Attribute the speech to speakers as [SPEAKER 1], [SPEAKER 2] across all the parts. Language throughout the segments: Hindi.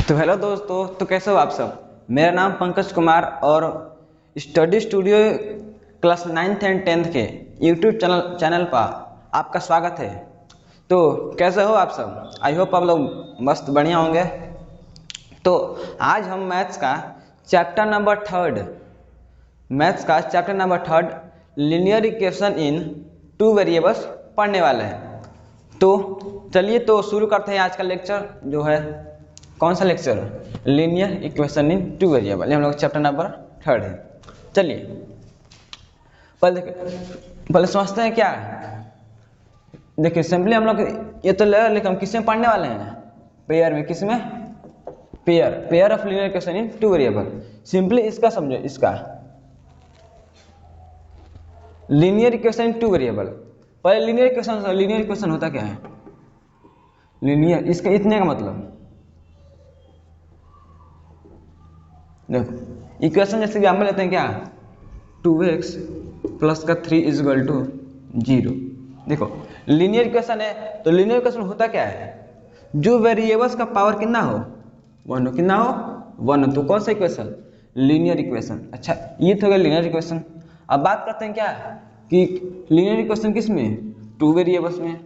[SPEAKER 1] तो हेलो दोस्तों, तो कैसे हो आप सब। मेरा नाम पंकज कुमार और study studio class 9th and 10th के यूट्यूब चैनल पर आपका स्वागत है। तो कैसे हो आप सब। आई होप आप लोग मस्त बढ़िया होंगे। तो आज हम मैथ्स का chapter number third linear equation in two variables पढ़ने वाले हैं। तो चलिए तो शुरू करते हैं आज का लेक्चर, जो है कौन सा lecture, linear equation in two variable. ये हम लोग चैप्टर नंबर थर्ड है। चलिए पहले समझते हैं क्या है। देखिए सिंपली हम लोग ये तो लेकिन हम किस में पढ़ने वाले हैं, पेयर में। किस में? Pair of linear equation in two variable. Simply इसका समझो, इसका linear equation in two variable. पहले लीनियर इक्वेशन होता क्या है। लीनियर इसका इतने का मतलब देखो, इक्वेशन जैसे एग्जाम्पल लेते हैं क्या, 2x प्लस का 3 इज इक्वल टू 0। देखो लीनियर इक्वेशन है, तो लीनियर इक्वेशन होता क्या है, जो वेरिएबल्स का पावर कितना हो, 1 हो। कितना हो? 1 हो। तो कौन सा इक्वेशन? Linear equation. अच्छा, ये तो हो गया लीनियर इक्वेशन। अब बात करते हैं क्या कि लीनियर इक्वेशन किस में, टू वेरिएबल्स में।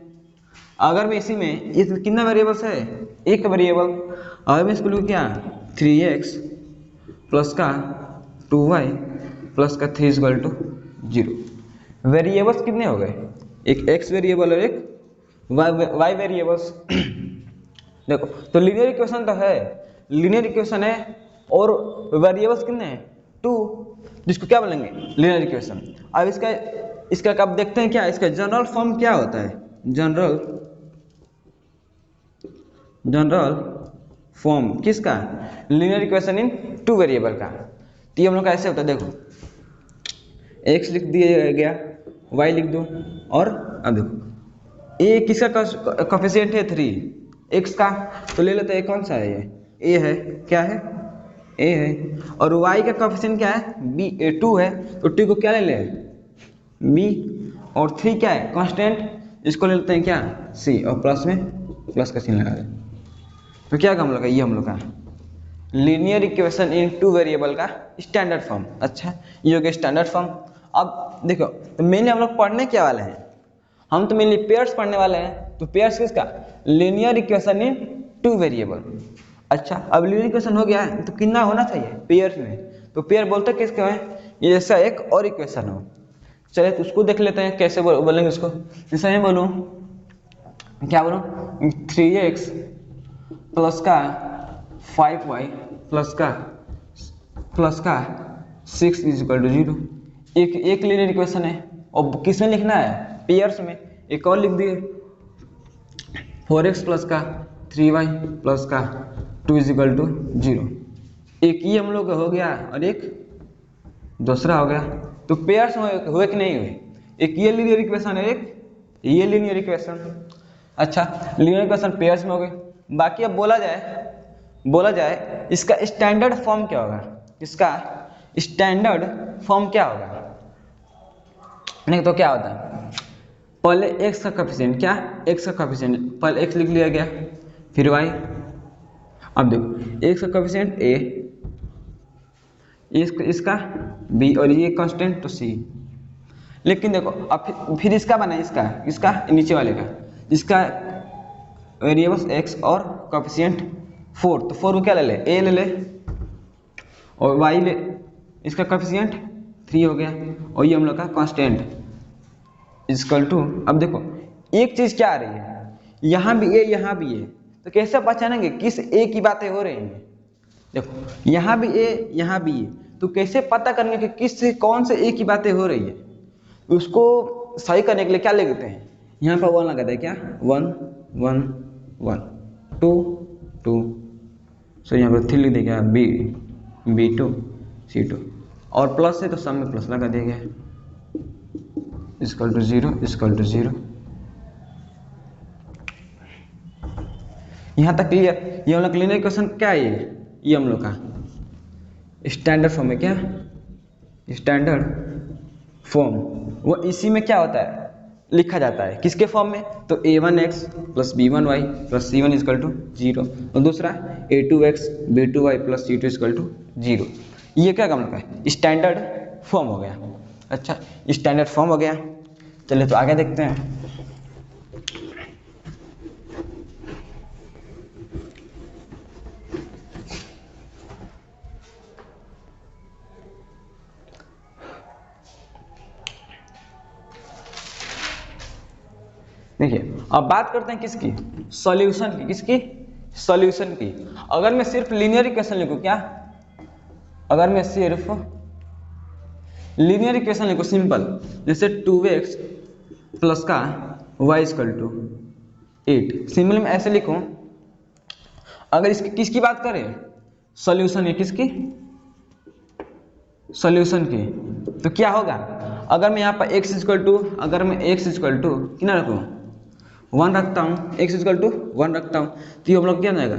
[SPEAKER 1] अगर मैं इसी में कितना वेरिएबल्स है, एक वेरिएबल। अगर मैं इसको लूँ क्या, 3x प्लस का 2y प्लस का 3 इक्वल टू 0। वेरिएबल्स कितने हो गए, एक x वेरिएबल और एक y वेरिएबल्स। देखो तो लीनियर इक्वेशन तो है, लीनियर इक्वेशन है और वेरिएबल्स कितने हैं, 2, जिसको क्या बोलेंगे, लीनियर इक्वेशन। अब इसका कब देखते हैं क्या, इसका जनरल फॉर्म क्या होता है, जनरल फॉर्म किसका, linear equation in two variable का। तो ये हम लोग का ऐसे होता है, देखो x लिख दिया गया, y लिख दो, और अब देखो a किसका कोफिशिएंट है, 3, x का। तो ले लेते हैं कौन सा है, ये a है, क्या है, a है। और y का कोफिशिएंट क्या है, b, 2 है। तो 2 को क्या ले लें, b, और 3 क्या है, कांस्टेंट, इसको ले लेते हैं क्या, c, और प्लस में प्लस का चिन्ह लगा दें। तो क्या हम लोग का, ये हम लोग का linear equation in two variable का स्टैंडर्ड फॉर्म। अच्छा, ये हो गया स्टैंडर्ड फॉर्म। अब देखो तो मेनली हम लोग पढ़ने क्या वाले हैं, हम तो मेनली पेयर्स पढ़ने वाले हैं। तो पेयर्स किसका, linear equation in two variable. अच्छा, अब लीनियर इक्वेशन हो गया है, तो कितना होना चाहिए पेयर्स में, तो पेयर बोलते किसके हैं, ये जैसा एक और इक्वेशन हो। चलिए तो उसको देख लेते हैं कैसे बोलेंगे उसको। जैसे मैं बोलूँ, क्या बोलूँ, 3x प्लस का 5y प्लस का 6 इज इक्वल टू 0। एक लीनियर इक्वेशन है, और किस में लिखना है, पेयर्स में। एक और लिख दिए, 4x प्लस का 3y प्लस का 2 इज इक्वल टू 0। एक ये हम लोग हो गया और एक दूसरा हो गया। तो पेयर्स हुए कि नहीं हुए, एक ये लीनियर इक्वेशन है, एक ये लीनियर इक्वेशन। अच्छा, लीनियर इक्वेशन पेयर्स में हो गए। बाकी अब बोला जाए इसका स्टैंडर्ड फॉर्म क्या होगा, इसका स्टैंडर्ड फॉर्म क्या होगा। नहीं तो क्या होता है, पहले x का कोफिशिएंट, क्या x का कोफिशिएंट, पहले x लिख लिया गया, फिर y। अब देखो x का कोफिशिएंट a, इसका b, और ये कांस्टेंट तो c। लेकिन देखो अब फिर इसका बना, इसका नीचे वाले का, इसका वेरिएबल्स x और कोफिशिएंट 4। तो 4 को क्या ले ले, a ले ले, और y ले, इसका कोफिशिएंट 3 हो गया, और ये हम लोग का कांस्टेंट इक्वल टू। अब देखो एक चीज क्या आ रही है, यहाँ भी a यहाँ भी a, तो कैसे पहचानेंगे किस a की बातें हो रही हैं। देखो यहाँ भी a यहाँ भी a, तो कैसे पता करेंगे कि कौन से a की बातें हो रही है। उसको सही करने के लिए क्या लिखते हैं, यहाँ पर 1 लगाते हैं, क्या 1 1 1 2 2। सो यहाँ पर 3 लिख दिया गया, b2 c2, और प्लस है तो सब में प्लस लगा दिया गया, इक्वल टू 0। यहाँ तक क्लियर। ये हम लोग लीनियर इक्वेशन क्या है, ये हम लोग का स्टैंडर्ड फॉर्म है। क्या स्टैंडर्ड फॉर्म, वो इसी में क्या होता है, लिखा जाता है किसके फॉर्म में, तो a1x plus b1y plus c1 is equal to 0, और दूसरा a2x b2y plus c2 is equal to 0। ये क्या काम का है, स्टैंडर्ड फॉर्म हो गया। अच्छा, स्टैंडर्ड फॉर्म हो गया। चलिए तो आगे देखते हैं। देखिए अब बात करते हैं किसकी, सॉल्यूशन की। किसकी, सॉल्यूशन की। अगर मैं सिर्फ लीनियर इक्वेशन लिखूं, क्या, अगर मैं सिर्फ लीनियर इक्वेशन लिखूं सिंपल, जैसे 2x प्लस का y इक्वल टू 8, सिंपल में ऐसे लिखूं। अगर इसकी किसकी बात करें, सॉल्यूशन की, किसकी, सॉल्यूशन की, तो क्या होगा, अगर मैं यहाँ पर x इक्वल टू, अगर मैं x इक्वल टू कितना रखूँ, 1 रखता हूँ, x इक्वल टू 1 रखता हूँ, तो ये हम लोग क्या जाएगा,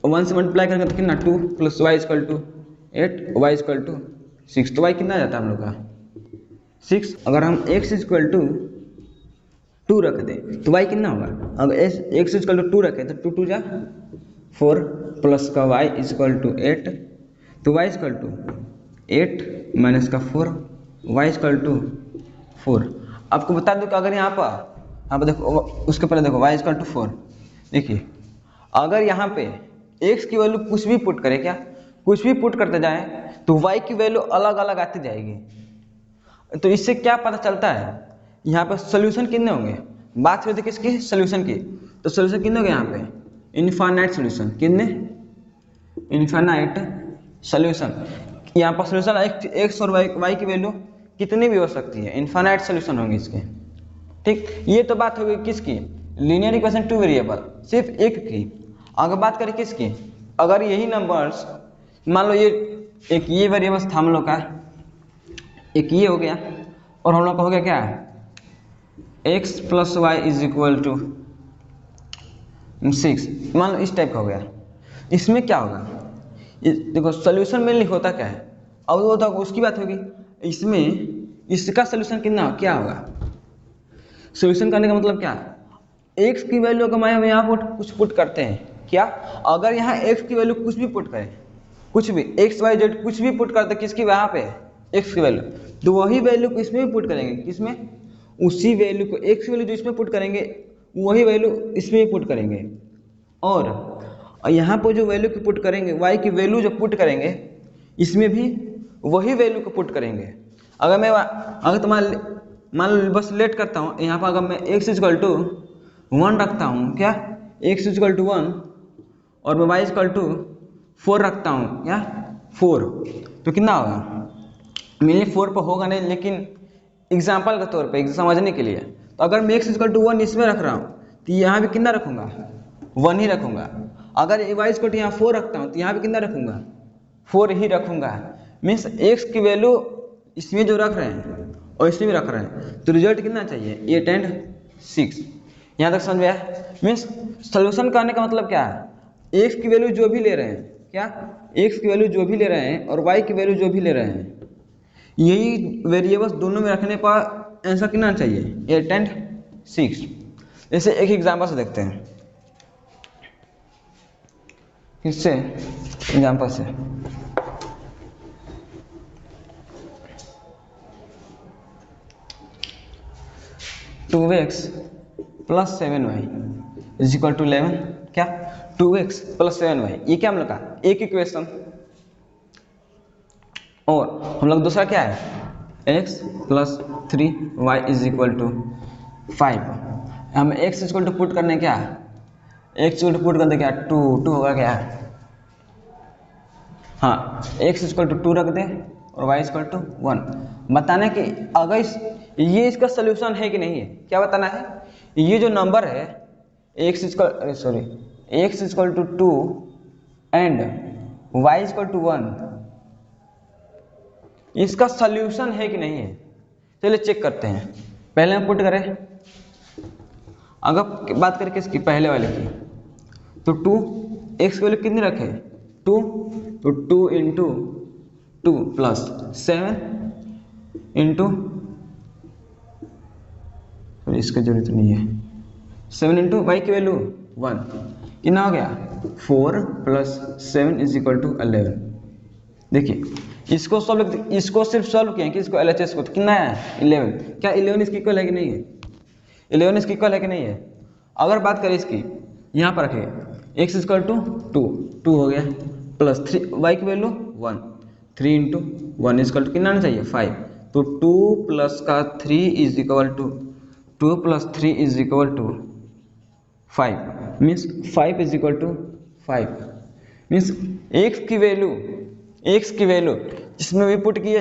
[SPEAKER 1] 1 से मल्टीप्लाई करेंगे तो कितना 2 plus y equal to 8, y equal to 6, तो y कितना आ जाता है हम लोग का 6। अगर हम x इक्वल टू 2 रख दें तो y कितना होगा, अगर x इक्वल टू 2 रखें तो 2 2 जा 4 प्लस का y इक्वल टू 8, तो y इक्वल टू 8 माइनस का 4, y इक्वल टू 4। आपको बता दूं कि अगर यहाँ पर देखो, उसके पहले देखो y इक्वल टू 4, देखिए अगर यहाँ पे x की वैल्यू कुछ भी पुट करे, क्या कुछ भी पुट करते जाए तो y की वैल्यू अलग अलग आती जाएगी। तो इससे क्या पता चलता है, यहाँ पे सोल्यूशन कितने होंगे, बात करते किसकी, सोल्यूशन की, तो सोल्यूशन कितने होंगे यहाँ पे, इनफाइनाइट सोल्यूशन, कितने, इनफाइनाइट सोल्यूशन। यहाँ पर सोल्यूशन x और y की वैल्यू कितनी भी हो सकती है, इनफाइनाइट सोल्यूशन होंगे इसके। ठीक, ये तो बात हो गई किसकी, लीनियर इक्वेशन 2 वेरिएबल, सिर्फ एक की। अगर बात करें किसकी, अगर यही नंबर्स मान लो ये ये वेरिएबल्स था हम लोग का, एक ये हो गया और हम लोग का हो गया क्या, x plus y is equal to 6, मान लो इस टाइप का हो गया। इसमें क्या होगा, देखो सोल्यूशन मेनली होता क्या है, अब वो तो उसकी बात होगी। इसमें इसका सोल्यूशन कितना क्या होगा, सोल्यूशन करने का मतलब क्या, x की वैल्यू अगर हम यहाँ कुछ पुट करते हैं, क्या अगर यहाँ x की वैल्यू कुछ भी पुट करें, कुछ भी x y z कुछ भी पुट करते किसकी वहाँ पे x की वैल्यू, तो वही वैल्यू को इसमें भी पुट करेंगे, किसमें, उसी वैल्यू को x की वैल्यू जो इसमें पुट करेंगे वही वैल्यू इसमें भी पुट करेंगे, और यहाँ पर जो वैल्यू को पुट करेंगे, y की वैल्यू जो पुट करेंगे इसमें भी वही वैल्यू को पुट करेंगे। अगर मान लो बस लेट करता हूँ, यहाँ पर अगर मैं x इक्वल टू 1 रखता हूँ, क्या x इक्वल टू 1 और मैं y इक्वल टू 4 रखता हूँ, क्या 4, तो कितना होगा, मेनली 4 पर होगा नहीं, लेकिन एग्जाम्पल के तौर पे समझने के लिए, तो अगर मैं x इक्वल टू 1 इसमें रख रहा हूँ तो यहाँ भी कितना रखूँगा, 1 ही रखूँगा। अगर y इक्वल टू यहाँ 4 रखता हूँ तो यहाँ भी कितना रखूँगा, 4 ही रखूँगा। मीन्स x की वैल्यू इसमें जो रख रहे हैं और इसमें भी रख रहे हैं, तो रिजल्ट कितना चाहिए 8 and 6। यहाँ तक समझ में आया। मीन्स सोल्यूशन करने का मतलब क्या है, x की वैल्यू जो भी ले रहे हैं, क्या x की वैल्यू जो भी ले रहे हैं और y की वैल्यू जो भी ले रहे हैं, यही वेरिएबल्स दोनों में रखने पर आंसर कितना चाहिए 8 and 6। जैसे एक एग्जाम्पल से देखते हैं, किससे, एग्जाम्पल से, two x plus 7y is equal to 11, क्या 2x प्लस 7y, ये क्या हम लोग का एक इक्वेशन, और हम लोग दूसरा क्या है x plus 3y is equal to 5। हम x इक्वल टू पुट करने क्या, x इक्वल टू पुट करने क्या 2 होगा क्या, हाँ x इक्वल टू 2 रख दे और y इक्वल टू 1। बताना कि अगर ये इसका सोल्यूशन है कि नहीं है, क्या बताना है, ये जो नंबर है x equal to 2 and y equal to 1, इसका सोल्यूशन है कि नहीं है। चलिए चेक करते हैं। पहले हम पुट करें, अगर बात करें किसकी, पहले वाले की, तो 2 x की वैल्यू कितनी रखे 2, तो 2 इंटू 2 प्लस 7 इंटू फिर इसका जरूरत नहीं है। 7 इंटू वाई की वैल्यू 1 कितना हो गया 4 प्लस 7 इज इक्वल टू 11। देखिए इसको सिर्फ सॉल्व किया कि इसको LHS को, तो कितना है 11। क्या 11 इसकी इक्वल है कि नहीं है? 11 इसकी इक्वल है कि नहीं है? अगर बात करें इसकी, यहाँ पर रखें x इक्वल टू 2 हो गया प्लस 3 y की वैल्यू 1, 3 इंटू 1 इक्वल टू कितना आना चाहिए 5। तो 2 प्लस का 3 is equal to 2 plus 3 is equal to 5 means 5 is equal to 5 means x की वैल्यू इसमें भी पुट किए,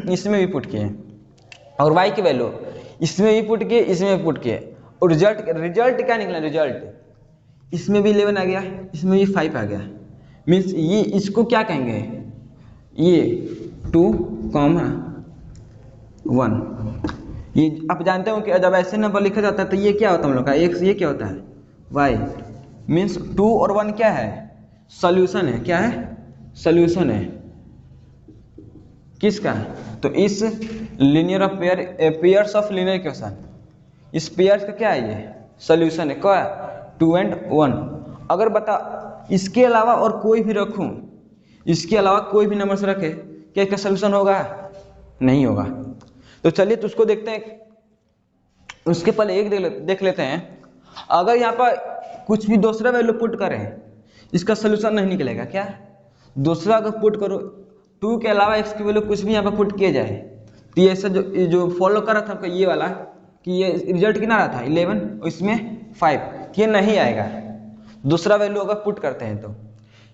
[SPEAKER 1] इसमें भी पुट किए, और y की वैल्यू इसमें भी पुट किए, इसमें भी पुट किए, और रिजल्ट क्या निकला? रिजल्ट इसमें भी 11 आ गया, इसमें भी 5 आ गया। मीन्स ये इसको क्या कहेंगे? ये 2, 1। ये आप जानते हो कि जब ऐसे नंबर लिखा जाता है तो ये क्या होता है हम लोग का x, ये क्या होता है y। मीन्स 2 और 1 क्या है? सॉल्यूशन है। क्या है? सॉल्यूशन है किसका? तो इस linear of pairs of linear equation, इस पेयर्स का क्या है? ये सॉल्यूशन है। क्या? 2 and 1। अगर बता इसके अलावा और कोई भी रखूं, इसके अलावा कोई भी नंबर से रखे, क्या इसका सॉल्यूशन होगा? नहीं होगा। तो चलिए तो उसको देखते हैं। उसके पहले एक देख लेते हैं। अगर यहाँ पर कुछ भी दूसरा वैल्यू पुट करें, इसका सॉल्यूशन नहीं निकलेगा। क्या? दूसरा अगर पुट करो, 2 के अलावा x की वैल्यू कुछ भी यहाँ पर पुट किया जाए, तो ये ऐसा जो फॉलो कर रहा था आपका ये वाला, कि ये रिजल्ट कितना रहा था 11 और इसमें 5, ये नहीं आएगा दूसरा वैल्यू अगर पुट करते हैं तो।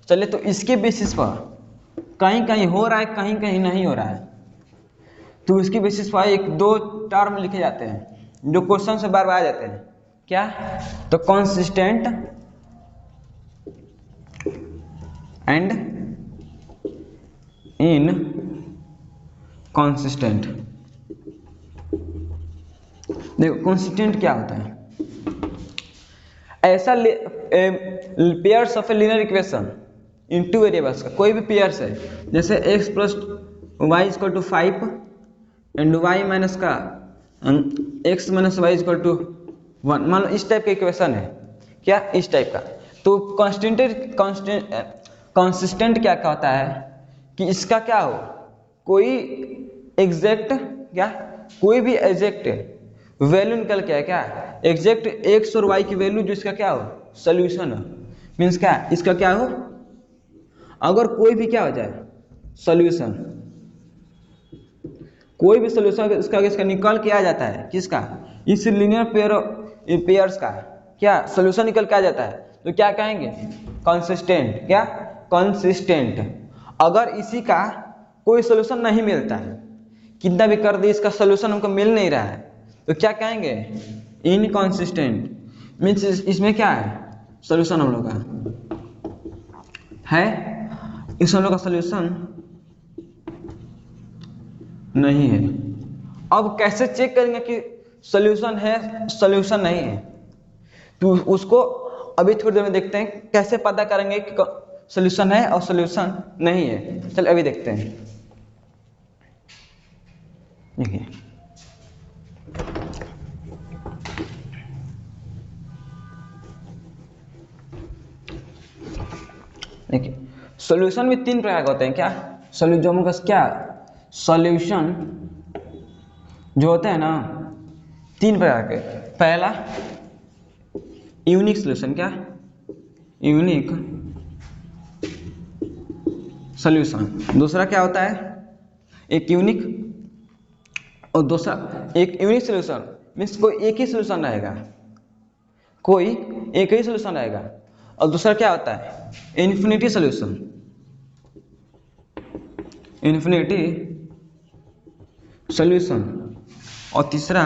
[SPEAKER 1] चलिए तो इसके बेसिस पर कहीं कहीं हो रहा है, कहीं कहीं नहीं हो रहा है, तो इसके बेसिस पर 1-2 टर्म लिखे जाते हैं जो क्वेश्चन से बार बार आ जाते हैं। क्या? तो कंसिस्टेंट एंड इनकंसिस्टेंट। देखो कंसिस्टेंट क्या होता है? ऐसा pairs of a linear equation in 2 variables का कोई भी पेयर्स है, जैसे x plus y equal to 5 and y minus का x minus y equal to 1, मान लो इस टाइप का इक्वेशन है। क्या? इस टाइप का। तो कंसिस्टेंट क्या होता है कि इसका क्या हो, कोई एग्जैक्ट, क्या कोई भी एग्जैक्ट वैल्यू निकल के है। क्या? एग्जैक्ट x और y की वैल्यू जो इसका क्या हो, सॉल्यूशन हो। मीन्स क्या? इसका क्या हो, अगर कोई भी क्या हो जाए सॉल्यूशन, कोई भी सॉल्यूशन इसका निकल के आ जाता है, किसका? इस लीनियर पेयर्स का क्या सॉल्यूशन निकल के आ जाता है, तो क्या कहेंगे? कंसिस्टेंट। क्या? कंसिस्टेंट। अगर इसी का कोई सॉल्यूशन नहीं मिलता है, कितना भी कर दे इसका सॉल्यूशन हमको मिल नहीं रहा है, तो क्या कहेंगे? इनकंसिस्टेंट। मीन्स इसमें क्या है सॉल्यूशन हम लोग का है, इस हम लोग का सॉल्यूशन नहीं है। अब कैसे चेक करेंगे कि सॉल्यूशन है सॉल्यूशन नहीं है? तो उसको अभी थोड़ी देर में देखते हैं कैसे पता करेंगे कि सॉल्यूशन है और सॉल्यूशन नहीं है। चल अभी देखते हैं। देखिए सॉल्यूशन में 3 प्रकार के होते हैं। क्या? सॉल्यूशन क्या सॉल्यूशन जो होते हैं ना 3 प्रकार के। पहला यूनिक सॉल्यूशन। क्या? Unique solution. दूसरा क्या होता है? एक यूनिक, और दूसरा एक यूनिक सॉल्यूशन मीन्स कोई एक ही सॉल्यूशन रहेगा, कोई एक ही सॉल्यूशन रहेगा। और दूसरा क्या होता है? Infinity solution, infinity solution. और तीसरा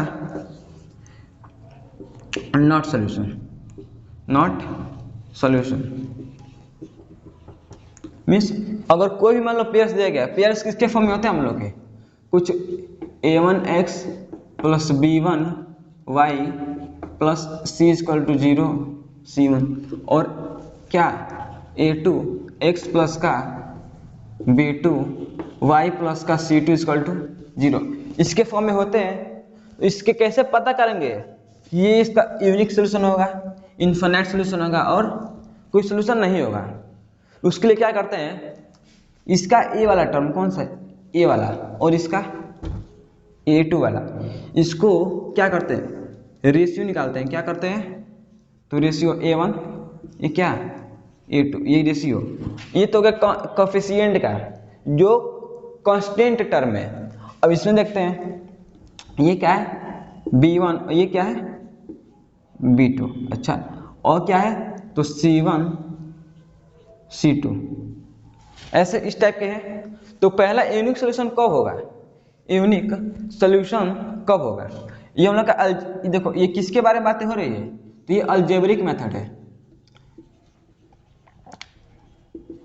[SPEAKER 1] not solution, not solution. Means अगर कोई भी मान लो पेयर्स दिया गया, पेयर्स किसके फॉर्म में होते हैं हम लोग के? कुछ a1x plus b1y plus c equal to 0 c1, और क्या a2x प्लस का b2y प्लस का c2 इक्वल टू 0, इसके फॉर्म में होते हैं। तो इसके कैसे पता करेंगे ये इसका यूनिक सोल्यूशन होगा, इनफाइनाइट सोल्यूशन होगा और कोई सोल्यूशन नहीं होगा। उसके लिए क्या करते हैं, इसका ए वाला टर्म कौन सा ए वाला और इसका A2 वाला, इसको क्या करते हैं रेशियो निकालते हैं। क्या करते हैं तो रेशियो A1 ये क्या A2 ये रेशियो, ये तो क्या कोफिशिएंट का जो कांस्टेंट टर्म है। अब इसमें देखते हैं ये क्या है B1 और ये क्या है B2। अच्छा और क्या है तो C1 C2 ऐसे इस टाइप के हैं। तो पहला यूनिक सोल्यूशन कब होगा, यूनिक सोल्यूशन कब होगा, ये हम लोग का देखो ये किसके बारे में बातें हो रही है, तो ये अलजेब्रिक मेथड है,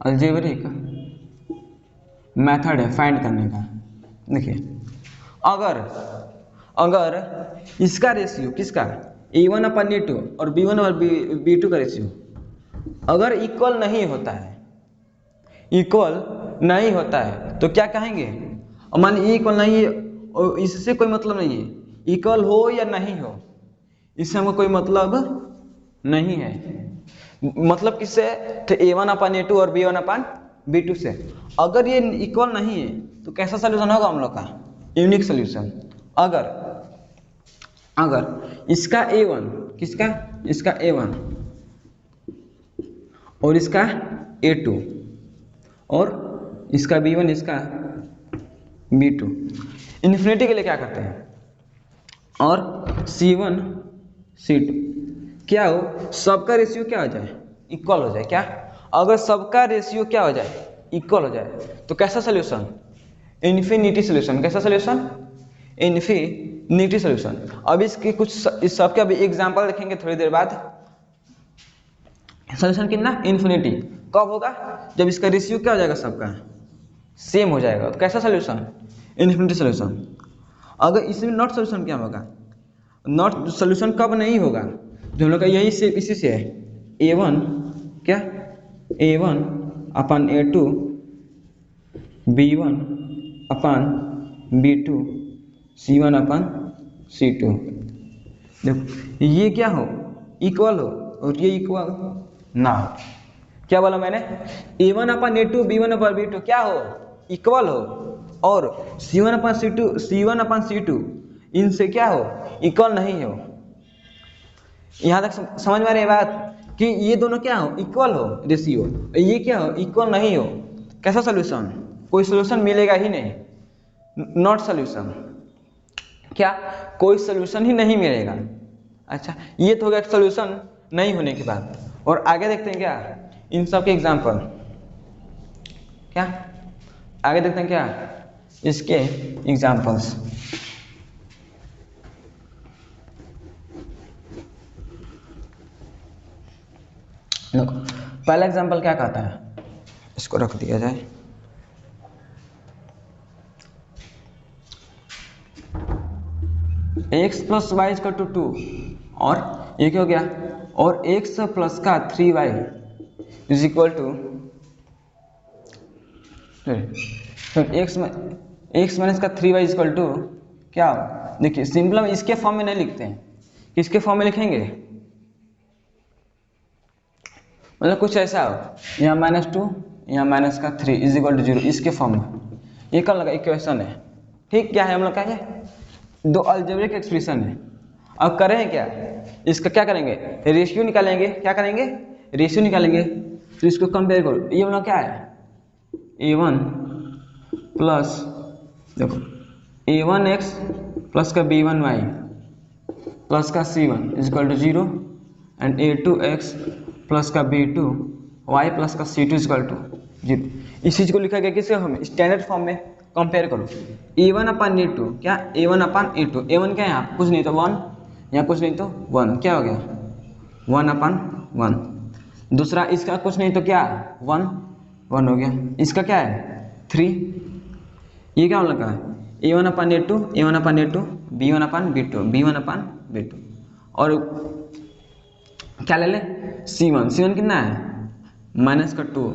[SPEAKER 1] अलजेब्रिक मेथड है फाइंड करने का। देखिए अगर इसका रेशियो किसका A1 अपन A2 और B1 और B2 का रेशियो अगर इक्वल नहीं होता है, इक्वल नहीं होता है तो क्या कहेंगे, मान लीजिए इक्वल नहीं है और इससे कोई मतलब नहीं है, इक्वल हो या नहीं हो इससे हमको कोई मतलब नहीं है। मतलब किससे तो A1 अपन A2 और B1 अपन B2 से। अगर ये इक्वल नहीं है तो कैसा सोल्यूशन होगा हम लोग का यूनिक सोल्यूशन। अगर इसका A1 किसका इसका A1 और इसका A2 और इसका B1 इसका B2 इन्फिनिटी के लिए क्या करते हैं और C1 C2 क्या हो सबका रेशियो क्या हो जाए इक्वल हो जाए। क्या अगर सबका रेशियो क्या हो जाए इक्वल हो जाए तो कैसा सोल्यूशन इन्फिनिटी सोल्यूशन। कैसा सोल्यूशन इन्फिनिटी सोल्यूशन। अब इसके कुछ इस सबके अभी एग्जांपल देखेंगे थोड़ी देर बाद। सोल्यूशन कितना इन्फिनिटी कब होगा जब इसका रेशियो क्या हो जाएगा सबका सेम हो जाएगा, तो कैसा सोल्यूशन इन्फिनिटी सोल्यूशन। अगर इसमें नॉट सोल्यूशन क्या होगा, नॉट सोल्यूशन कब नहीं होगा जो हम लोग का यही से इसी से है A1 क्या A1 अपन A2 B1 अपन B2 C1 अपन C2। देखो ये क्या हो इक्वल हो और ये इक्वल ना हो। क्या बोला मैंने A1 अपन A2 B1 अपन B2 क्या हो इक्वल हो और C1 अपन C2 इनसे क्या हो इक्वल नहीं हो। यहाँ तक समझ में आ रही है बात कि ये दोनों क्या हो इक्वल हो रेशियो, ये क्या हो इक्वल नहीं हो। कैसा सोल्यूशन कोई सोल्यूशन मिलेगा ही नहीं, नॉट सोल्यूशन। क्या कोई सोल्यूशन ही नहीं मिलेगा। अच्छा ये तो हो गया सोल्यूशन नहीं होने की बात। और आगे देखते हैं क्या इन सब के एग्जाम्पल, क्या आगे देखते हैं क्या इसके एग्जाम्पल्स। देखो पहला एग्जाम्पल क्या कहता है, इसको रख दिया जाए। x plus y equal to 2 और ये क्या हो गया और x प्लस का 3y is equal to x minus का 3y इज इक्वल टू क्या हो। देखिए सिंपल हम इसके फॉर्म में नहीं लिखते हैं, किसके फॉर्म में लिखेंगे मतलब कुछ ऐसा हो यहाँ -2 यहाँ माइनस का 3 इज इक्वल टू 0 इसके फॉर्म में। ये कब लगा इक्वेशन है ठीक। क्या है हम लोग का ये दो अलजेब्रिक एक्सप्रेशन है। अब करें क्या इसका क्या करेंगे रेशियो निकालेंगे। क्या करेंगे रेशियो निकालेंगे तो इसको कंपेयर करो। ये हम लोग क्या है A1 प्लस देखो A1x प्लस का B1y प्लस का C1 is equal to 0 and A2x plus का B2y प्लस का C2 इज इक्वल टू 0। इस चीज को लिखा गया किसे हम स्टैंडर्ड फॉर्म में कंपेयर करो। A1 अपन A2 क्या A1 अपन A2 A1 क्या है यहाँ कुछ नहीं तो 1 यहाँ कुछ नहीं तो 1 क्या हो गया 1 अपन 1। दूसरा इसका कुछ नहीं तो क्या 1 1 हो गया। इसका क्या है 3। ये क्या लगा A1 अपन A2 A1 अपन A2 B1 अपन B2 B1 अपन B2। और क्या ले लें C1 कितना है माइनस का 2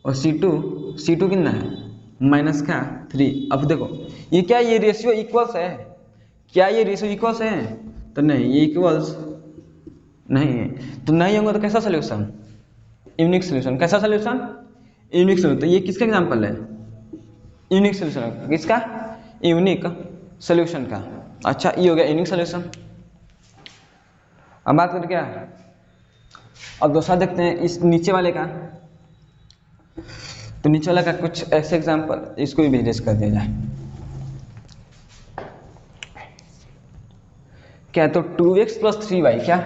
[SPEAKER 1] और C2 कितना है माइनस का 3। अब देखो ये क्या ये रेशियो इक्वल्स है क्या ये रेशियो इक्वल्स है? तो नहीं, ये इक्वल्स नहीं है। तो नहीं होगा तो कैसा सोल्यूशन? Unique solution. कैसा सोल्यूशन? Unique solution. तो ये किसका एग्जांपल है? Unique solution. किसका? यूनिक सोल्यूशन का। अच्छा, ये हो गया यूनिक सोल्यूशन। अब बात करें क्या, अब दूसरा देखते हैं इस नीचे वाले का। तो नीचे वाला का कुछ ऐसे एग्जांपल, इसको भी बिजनेस कर दिया जाए। क्या? तो 2x प्लस 3y, क्या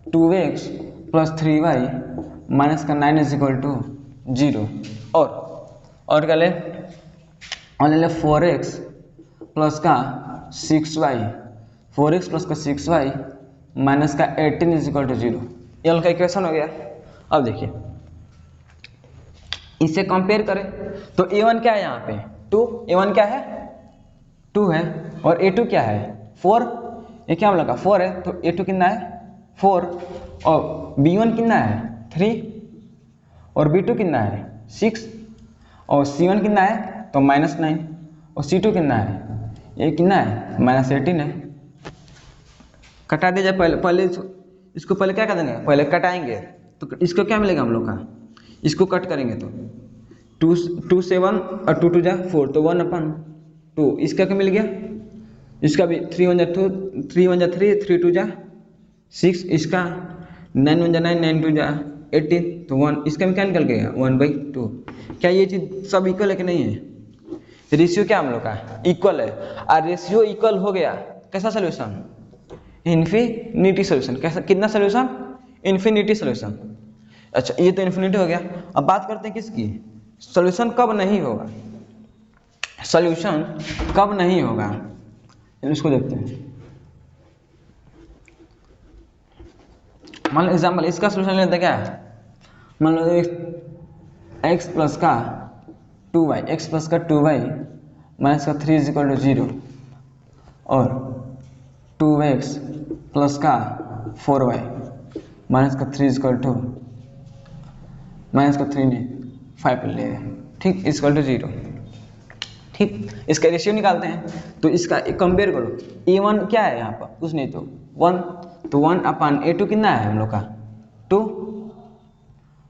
[SPEAKER 1] 2x प्लस 3y माइनस का 9 इज इक्वल टू 0। और क्या ले? और ले 4x प्लस का 6y, 4x प्लस का 6y माइनस का 18 इज इक्वल टू 0। ये वाला इक्वेशन हो गया। अब देखिए इसे कंपेयर करें तो a1 क्या है यहाँ पे? 2। a1 क्या है? 2 है। और a2 क्या है? 4। ये क्या हम लोग का 4 है, तो a2 कितना है? 4। और b1 कितना है? 3। और b2 कितना है? 6। और c1 कितना है? तो -9। और c2 कितना है? ये कितना है? -18 है। कटा दिया जाए। पहले इसको पहले क्या कर देंगे? पहले कटाएंगे तो इसको क्या मिलेगा हम लोग का? इसको कट करेंगे तो 2 से 1 और 2 2 जा 4, तो 1/2। इसका क्या मिल गया? इसका भी 3 1 जा 2, 3 1 जा 3, 3 2 जा 6। इसका 9 1 जा 9, 9 2 जा 18, तो 1। इसका भी क्या निकल गया? 1/2। क्या ये चीज सब इक्वल है कि नहीं है? रेशियो क्या हम लोग का? इक्वल है। और रेशियो इक्वल हो गया, कैसा सोल्यूशन? Infinity solution. कैसा? कितना सोल्यूशन? Infinity solution. अच्छा, ये तो इन्फिनिटी हो गया। अब बात करते हैं किसकी? सोल्यूशन कब नहीं होगा? सोल्यूशन कब नहीं होगा, इसको देखते हैं। मान लो एग्जाम्पल, इसका सोल्यूशन लेते हैं क्या? मान लो x प्लस का 2y, x प्लस का 2y माइनस का 3 इज इक्वल टू 0। और 2x प्लस का 4y माइनस का 3 इज इक्वल टू माइनस का 3 नहीं 5 ले, ठीक, इक्वल टू 0। ठीक, इसका रेशियो निकालते हैं। तो इसका कंपेयर करो। a1 क्या है यहाँ पर? कुछ नहीं, तो 1। तो 1/, a2 कितना है हम लोग का? 2।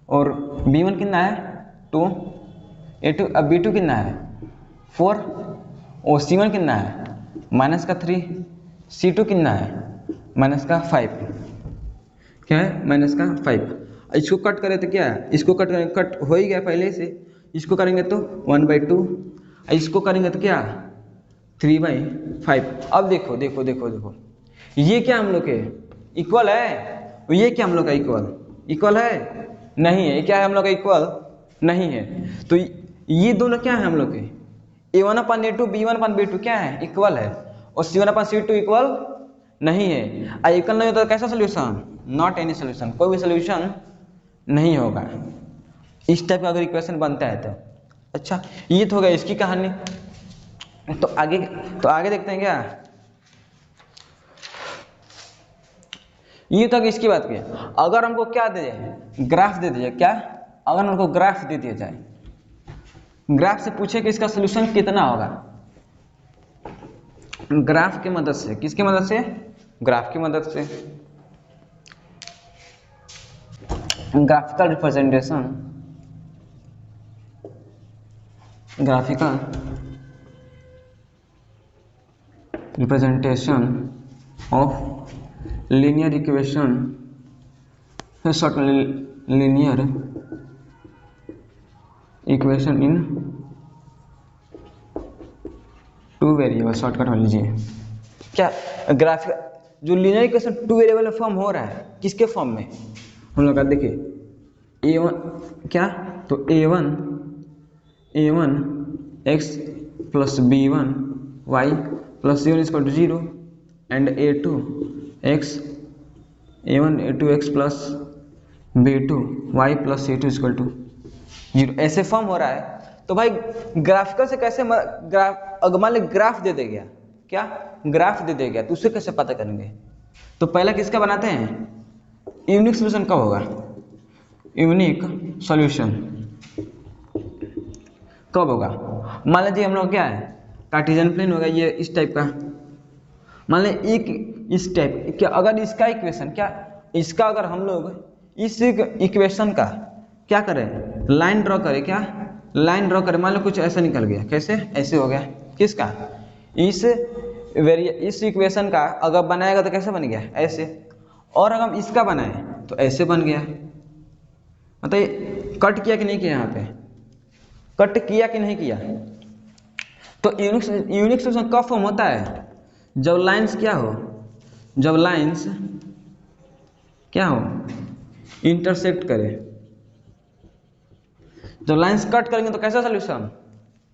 [SPEAKER 1] और b1 कितना है? 2। a2 अब b2 कितना है? 4। और c1 कितना है? माइनस का 3। c2 कितना है? माइनस का 5। क्या है? माइनस का 5। इसको कट करें तो क्या है? इसको कट करेंगे, कट हो ही गया पहले से। इसको करेंगे तो 1/2। इसको करेंगे तो क्या? 3/5। अब देखो देखो देखो देखो, ये क्या हम लोग के इक्वल है? ये क्या हम लोग का इक्वल है? नहीं है। क्या है हम लोग का? इक्वल नहीं है। तो ये दोनों क्या है हम लोग के? a1/a2, b1/b2 क्या है? इक्वल है। और c1/c2 इक्वल नहीं है। इक्वल नहीं होता तो कैसा सोल्यूशन? Not any solution. कोई भी सोल्यूशन नहीं होगा। इस टाइप का अगर इक्वेशन बनता है तो। अच्छा, ये तो हो गया इसकी कहानी। तो आगे देखते हैं क्या? ये तक इसकी बात की। अगर हमको क्या दे जाए? ग्राफ दे दिया। क्या? अगर हमको ग्राफ दे दिया जाए, ग्राफ से पूछे कि इसका सोल्यूशन कितना होगा, ग्राफ की मदद से। किसकी मदद से? ग्राफ की मदद से। Graphical representation, graphical representation of linear equation, short linear equation in 2 variable. Shortcut में लीजिए। क्या? ग्राफिक जो लीनियर इक्वेशन 2 वेरिएबल में फॉर्म हो रहा है, किसके फॉर्म में? हम लोग का देखिए a1 क्या? तो a1 x plus b1 y plus c1 is equal to 0 and a2 x plus b2 y plus c2 is equal to 0। ऐसे फॉर्म हो रहा है। तो भाई ग्राफिकल से कैसे अगर मान ली ग्राफ दे दे गया, क्या ग्राफ दे दे गया, तो उससे कैसे पता करेंगे? तो पहला किसका बनाते हैं? यूनिक सॉल्यूशन कब होगा? यूनिक सॉल्यूशन कब होगा? मान लीजिए हम लोग क्या है, कार्टेशियन प्लेन होगा ये इस टाइप का। मान लें एक इस टाइप क्या, अगर इसका इक्वेशन क्या, इसका अगर हम लोग इस इक्वेशन का क्या करें, लाइन ड्रॉ करें, क्या लाइन ड्रॉ करें, मान लो कुछ ऐसा निकल गया, कैसे ऐसे हो गया, किसका, इस इक्वेशन का अगर बनाएगा तो कैसे बन गया, ऐसे, और अगर हम इसका बनाए तो ऐसे बन गया। मतलब कट किया कि नहीं किया, यहाँ पे कट किया कि नहीं किया। तो यूनिक सॉल्यूशन कब फॉर्म होता है, जब लाइंस क्या हो, जब लाइंस क्या हो, इंटरसेक्ट करे। जब लाइंस कट करेंगे तो कैसा सोल्यूशन,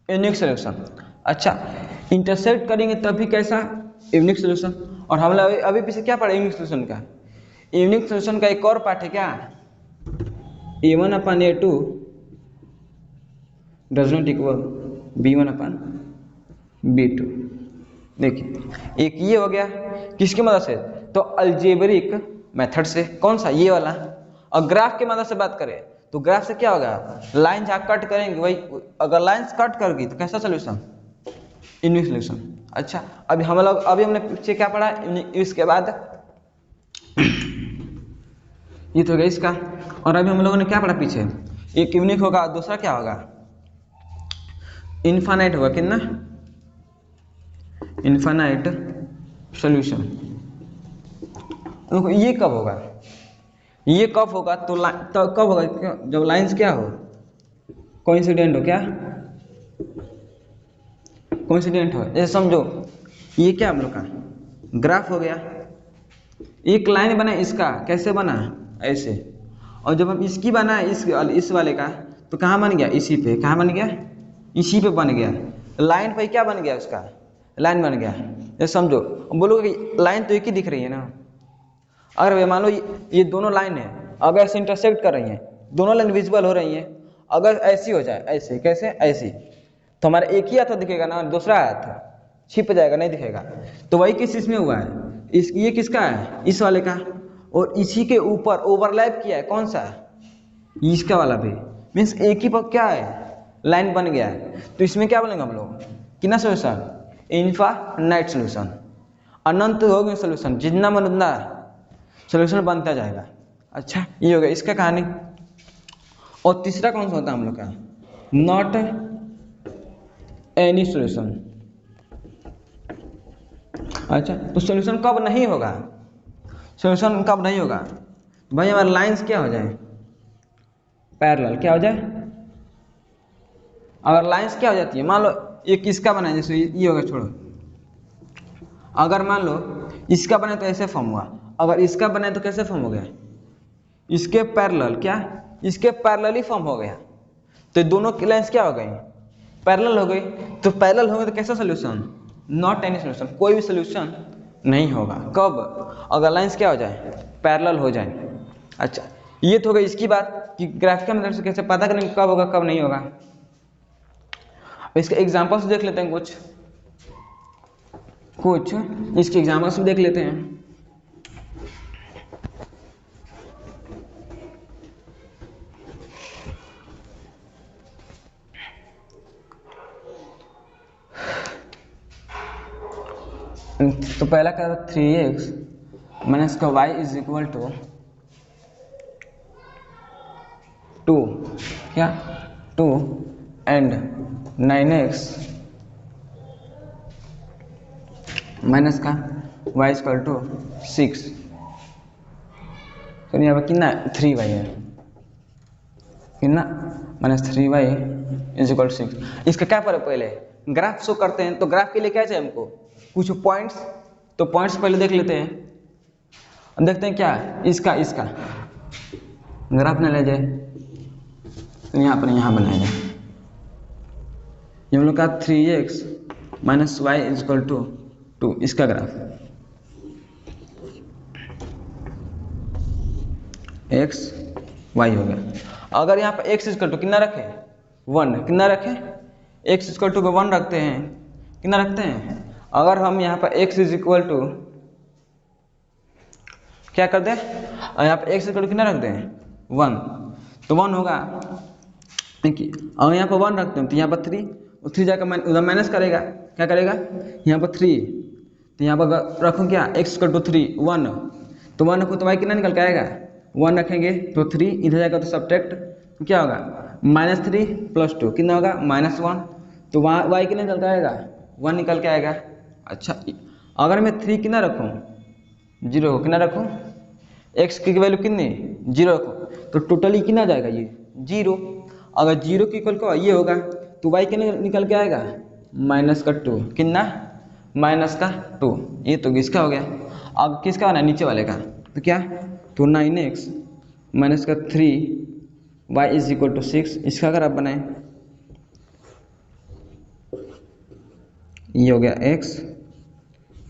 [SPEAKER 1] यूनिक सोल्यूशन। अच्छा, इंटरसेक्ट करेंगे तभी कैसा, यूनिक सोल्यूशन। और हम लोग अभी पीछे क्या पढ़ा यूनिक सोल्यूशन का, यूनिक सोल्यूशन का एक और पार्ट है क्या, A1/A2 does not equal B1/B2। देखिए एक ये हो गया किसकी मदद से, तो अलजेब्रिक मेथड से, कौन सा, ये वाला। और ग्राफ की मदद से बात करें तो ग्राफ से क्या होगा, लाइन जहाँ कट करेंगे वही, अगर लाइंस कट करेगी तो कैसा सोल्यूशन, यूनिक सोल्यूशन। अच्छा, अभी हमने पीछे क्या पढ़ा, इसके बाद ये तो हो गया इसका। और अभी हम लोगों ने क्या पढ़ा पीछे, एक यूनिक होगा, दूसरा क्या होगा, इनफाइनाइट होगा, कितना, इनफाइनाइट सॉल्यूशन। ये कब होगा, ये कब होगा, तो कब होगा, जब लाइंस क्या हो, कोइंसिडेंट हो, क्या कोइंसिडेंट हो। जैसे समझो ये क्या हम लोग का ग्राफ हो गया, एक लाइन बना इसका, कैसे बना, ऐसे, और जब हम इसकी बना इस वाले का तो कहाँ बन गया, इसी पे, कहाँ बन गया, इसी पे बन गया, लाइन पे क्या बन गया, उसका लाइन बन गया। ये समझो, बोलोगे कि लाइन तो एक ही दिख रही है ना, अगर मान लो ये दोनों लाइन है, अगर ऐसे इंटरसेक्ट कर रही हैं, दोनों लाइन विजिबल हो रही हैं, अगर ऐसी हो जाए, ऐसे, कैसे ऐसी, तो हमारा एक ही हाथ दिखेगा ना, दूसरा हाथ छिप जाएगा, नहीं दिखेगा। तो वही किस इसमें हुआ है, ये किसका है, इस वाले का, और इसी के ऊपर ओवरलैप किया है, कौन सा, इसका वाला भी, मीन्स एक ही पर क्या है, लाइन बन गया है। तो इसमें क्या बोलेंगे हम लोग, कितना सोल्यूशन, इनफाइनाइट सोल्यूशन, अनंत हो गए सोल्यूशन, जितना मन उतना सोल्यूशन बनता जाएगा। अच्छा, ये हो गया इसका कहानी। और तीसरा कौन सा होता है हम लोग का, नॉट एनी सोल्यूशन। अच्छा, तो सोल्यूशन कब नहीं होगा, सोल्यूशन कब नहीं होगा, भाई हमारे लाइंस क्या हो जाए, पैरेलल, क्या हो जाए, अगर लाइंस क्या हो जाती है, मान लो एक इसका बनाए, जैसे ये होगा, छोड़ो, अगर मान लो इसका बने तो ऐसे फॉर्म हुआ, अगर इसका बने तो कैसे फॉर्म हो गया, इसके पैरेलल, क्या इसके पैरेलल ही फॉर्म हो गया। तो दोनों की लाइंस क्या हो गई, पैरेलल हो गई। तो पैरेलल हो गए तो कैसा सोल्यूशन, नॉट एनी सोल्यूशन, कोई भी सोल्यूशन नहीं होगा। कब, अगर लाइंस क्या हो जाए, पैरेलल हो जाए। अच्छा, ये तो हो गई इसकी बात कि ग्राफिकल मेथड से कैसे पता करेंगे कब होगा कब नहीं होगा। इसके एग्जांपल्स देख लेते हैं, कुछ इसके एग्जांपल्स देख लेते हैं। तो पहला क्या था, 3x माइनस का y इज इक्वल टू 2, क्या 2 एंड 9x माइनस का y इज इक्वल टू 6। तो यहाँ पर कितना 3y है, कितना minus 3y is equal to 6। इसका क्या पर पहले ग्राफ शो करते हैं, तो ग्राफ के लिए क्या चाहिए हमको, कुछ पॉइंट्स। तो पॉइंट्स पहले देख लेते हैं, देखते हैं क्या इसका ग्राफ ना ले जाए, तो यहाँ पर यहाँ बनाया जाए। ये हम लोग का 3x minus y is equal to 2, इसका ग्राफ x y हो गया। अगर यहाँ पर x इज इक्वल टू कितना रखे, 1, कितना रखे, x इज इक्वल टू 1 रखते हैं, कितना रखते हैं। अगर हम यहाँ पर x इज इक्वल टू क्या कर दें, यहाँ पर x इज इक्वल टू कितना रख दें, 1, तो 1 होगा। देखिए अगर यहाँ पर 1 रखते हैं तो यहाँ पर 3 जाकर उधर माइनस करेगा, क्या करेगा, यहाँ पर 3, तो यहाँ पर रखूँ क्या, x इक्वल टू 3 1, तो 1 रखूँ तो y कितना निकल के आएगा, 1 रखेंगे तो 3, इधर जाएगा तो सब्ट्रैक्ट, तो क्या होगा -3 + 2 कितना होगा -1, तो वहाँ y कितना निकल के आएगा 1 निकल के आएगा। अच्छा अगर मैं 3 कितना रखूँ 0 कितना रखूँ, x की वैल्यू कितनी 0 रखूँ तो टोटली कितना जाएगा ये 0, अगर 0 की इक्वल का ये होगा तो y कितना निकल के आएगा -2, कितना -2, ये तो किसका हो गया। अब किसका होना है नीचे वाले का, तो क्या तो 9x - 3 y = 6, इसका अगर आप बनाएं ये हो गया x,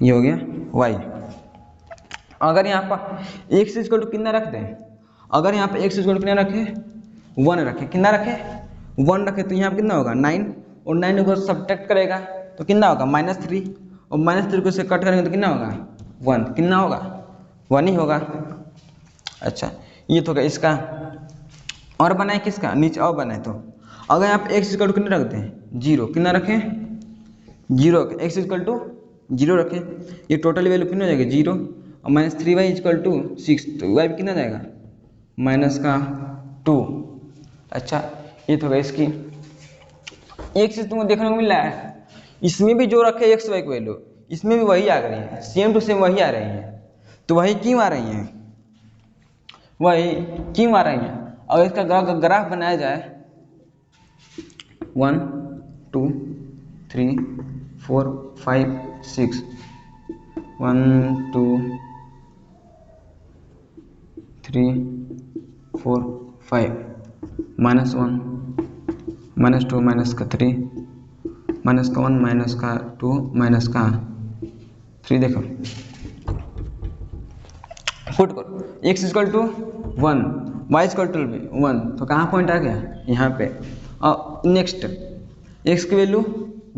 [SPEAKER 1] ये हो गया y। अगर यहाँ पर x = कितना रख दें, अगर यहाँ पे x = कितना रखे 1 रखे, कितना रखे 1 रखे, तो यहाँ पे कितना होगा 9, और 9 को सब्ट्रैक्ट करेगा तो कितना होगा -3, और -3 को से कट करेंगे तो कितना होगा 1, कितना होगा 1 ही होगा। अच्छा ये तो होगा इसका, और बनाए किसका नीचे और बनाए, तो अगर यहाँ पे x = कितना रख दें 0, कितना रखें 0, x = 0 रखें, ये टोटल वैल्यू कितना हो जाएगी 0, और -3y = 6, तो y कितना जाएगा -2। अच्छा ये तो होगा इसकी। एक चीज तुमको देखने को मिल रहा है, इसमें भी जो रखे x y की वैल्यू इसमें भी वही आ रही है, सेम टू सेम वही आ रही है, तो वही क्यों आ रही है, वही क्यों आ रही है। अगर इसका ग्राफ बनाया जाए 1 2 3 4 5 6, 1 2 3 4 5, -1 -2 -3 -1 -2 -3, देखो पुट करो x = 1 y = 1, तो कहाँ पॉइंट आ गया यहाँ पे। और नेक्स्ट x की वैल्यू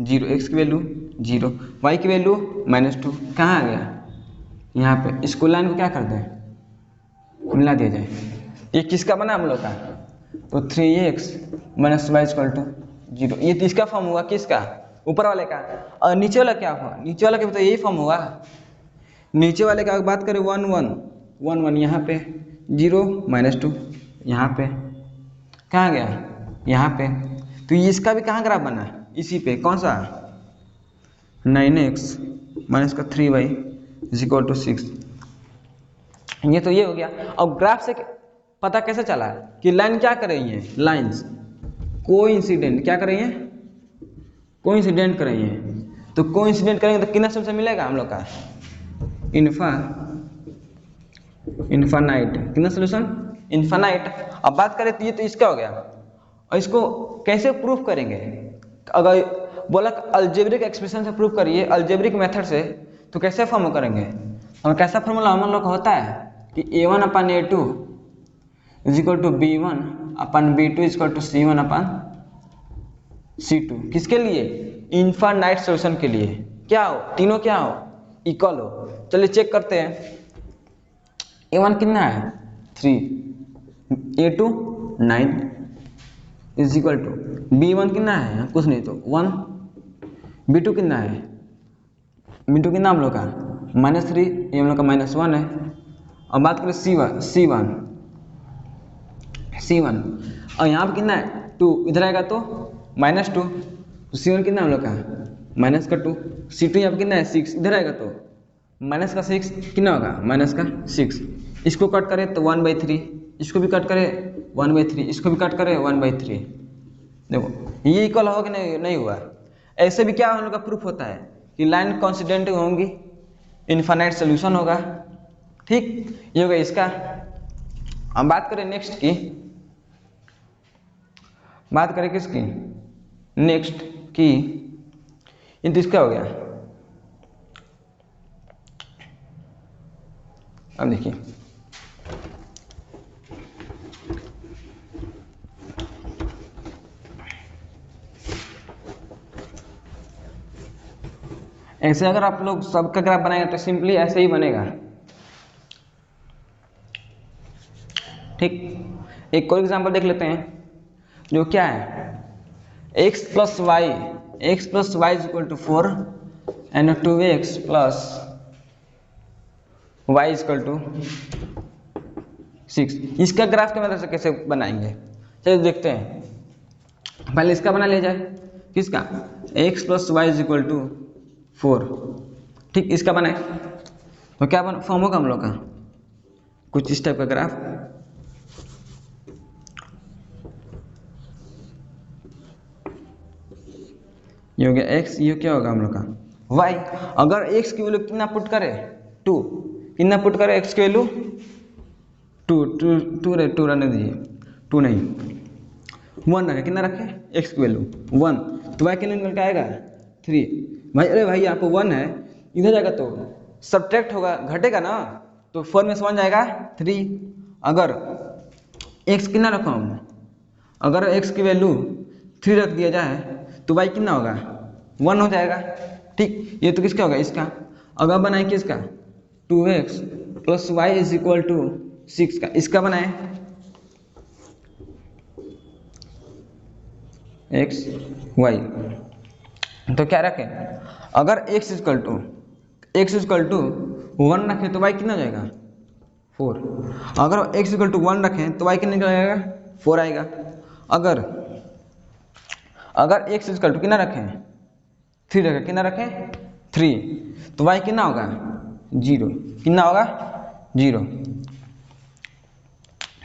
[SPEAKER 1] 0, x की वैल्यू 0, y की वैल्यू -2, कहाँ आ गया यहाँ पे। इसको लाइन को क्या कर दें मिला दिया जाए, ये किसका बना हम लोग का, तो 3x - y = 0, ये तो इसका फॉर्म हुआ किसका ऊपर वाले का। और नीचे वाला क्या हुआ, नीचे वाला का तो यही फॉर्म हुआ, नीचे वाले का बात करें 1 1 1 1, यहाँ पे 0 -2, यहाँ पे कहाँ गया यहाँ पे, तो इसका भी कहाँ ग्राफ बना इसी पे, कौन सा 9x - 3y = 6, ये तो ये हो गया। अब ग्राफ से पता कैसे चला कि लाइन क्या कर रही है, लाइंस कोइंसिडेंट क्या कर रही है, कोइंसिडेंट कर रही है, तो कोइंसिडेंट करेंगे तो कितना सोल्यूशन मिलेगा हम लोग का इनफाइनाइट, कितना सोल्यूशन इनफाइनाइट। अब बात करें तो ये तो इसका हो गया, और इसको कैसे प्रूफ करेंगे, अगर बोला अलजेब्रिक एक्सप्रेशन से प्रूफ करिए अलजेब्रिक मेथड से, तो कैसे फॉर्म करेंगे, और कैसा फॉर्मूला हम लोग का होता है कि a1/a2 = b1/b2 = c1/c2, किसके लिए इनफाइनाइट सॉल्यूशन के लिए, क्या हो तीनों क्या हो इक्वल हो। चलिए चेक करते हैं, a1 कितना है 3, a2 9 = b1 कितना है कुछ नहीं तो 1, b2 कितना है, b2 कितना हम लोग का -3, ये हम लोग का -1 है। और बात करें c1 और यहाँ पे कितना है 2, इधर आएगा तो -2, तो c1 कितना हम लोग का -2, c2 यहाँ पे कितना है 6, इधर आएगा तो -6 कितना होगा -6, इसको कट करें तो 1/3, इसको भी कट करें 1/3, इसको भी कट करें 1/3, देखो ये इक्वल हो कि नहीं हुआ। ऐसे भी क्या हम लोग का प्रूफ होता है कि लाइन कॉन्सिडेंट होंगी, इनफाइनाइट सोल्यूशन होगा, ठीक ये होगा इसका। हम बात करें नेक्स्ट की, बात करें किसकी नेक्स्ट की, ये तो इसका हो गया। अब देखिए ऐसे अगर आप लोग सबका ग्राफ बनाएंगे तो सिंपली ऐसे ही बनेगा, ठीक। एक और एग्जांपल देख लेते हैं, जो क्या है x + y = 4 and 2x plus y equal to 6। इसका ग्राफ की मदद से कैसे बनाएंगे, चलिए देखते हैं। पहले इसका बना लिया जाए, किसका, x plus y is equal to 4। ठीक, इसका बनाए तो क्या फॉर्म होगा हम लोग का, कुछ इस टाइप का ग्राफ। ये हो गया x, ये क्या होगा हम लोग का y। अगर x की वैल्यू कितना पुट करे, 2, कितना पुट करे x की वैल्यू 2 रहने दीजिए, 2 नहीं 1 रखे, कितना रखे x की वैल्यू 1, तो y के लिए निकल के आएगा 3। भाई अरे भाई यहाँ पे 1 है, इधर जाएगा तो सब्ट्रैक्ट होगा, घटेगा ना, तो 4 में से 1 जाएगा 3। अगर x कितना रखो हम, अगर x की वैल्यू 3 रख दिया जाए तो y कितना होगा 1 हो जाएगा। ठीक, ये तो किसका होगा, इसका। अगर बनाए किसका, 2x plus y is equal to 6 का, इसका बनाए x y, तो क्या रखें, अगर x इक्वल टू 1 रखें तो y कितना हो जाएगा 4। अगर x इक्वल टू 1 रखें तो y कितना निकल जाएगा 4 आएगा। अगर x इक्वल टू कितना रखें 3 रखें, कितना रखें 3, तो y कितना होगा 0, कितना होगा 0।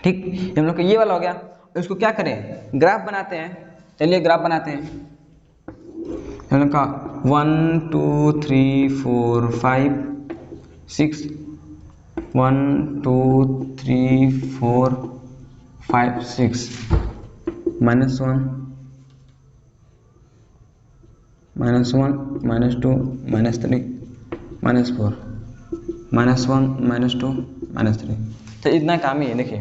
[SPEAKER 1] ठीक, हम लोग का ये वाला हो गया। इसको क्या करें, ग्राफ बनाते हैं, चलिए ग्राफ बनाते हैं। हम लोग का 1 2 3 4 5 6, 1 2 3 4 5 6, -1 -1 -2 -3 -4 -1 -2 -3, तो इतना काम ही है। देखिए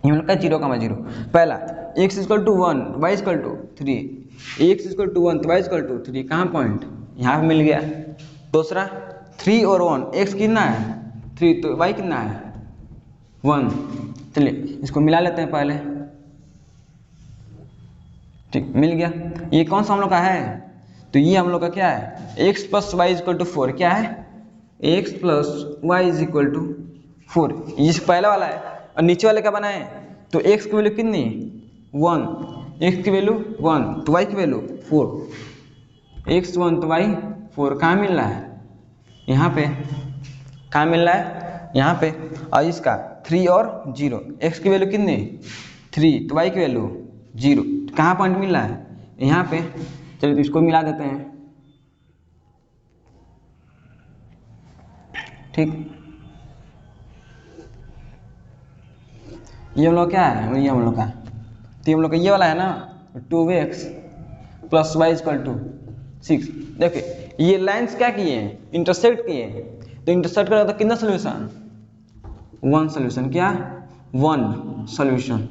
[SPEAKER 1] ये मतलब 0, पहला x equal to 1 y equal to 3, x equal to 1 y equal to 3, कहाँ पॉइंट यहाँ पे मिल गया। दूसरा 3 और 1, x कितना है 3, तो y कितना है 1। चलिए इसको मिला लेते हैं पहले। ठीक, मिल गया। ये कौन सा हम लोग का है, तो ये हम लोग का क्या है, x plus y equal to 4, क्या है x plus y is equal to 4, ये पहला वाला है। और नीचे वाले का बनाए तो x की वैल्यू कितनी 1, x की वैल्यू 1 तो y की वैल्यू 4, x 1 तो y 4, कहाँ मिल रहा है यहाँ पे, कहाँ मिल रहा है यहाँ पे। और इसका 3 और 0, x की वैल्यू कितनी 3 तो y की वैल्यू 0, कहाँ पॉइंट मिल रहा है यहाँ पे। चलिए तो इसको मिला देते हैं। ठीक, ये हम लोग क्या है, ये हम लोग का, तो हम लोग का ये वाला है ना 2x plus y equal to 6। देखिए ये लाइंस क्या किए हैं, इंटरसेक्ट किए हैं, तो इंटरसेक्ट करेगा तो कितना सोल्यूशन 1 सोल्यूशन, क्या 1 सोल्यूशन,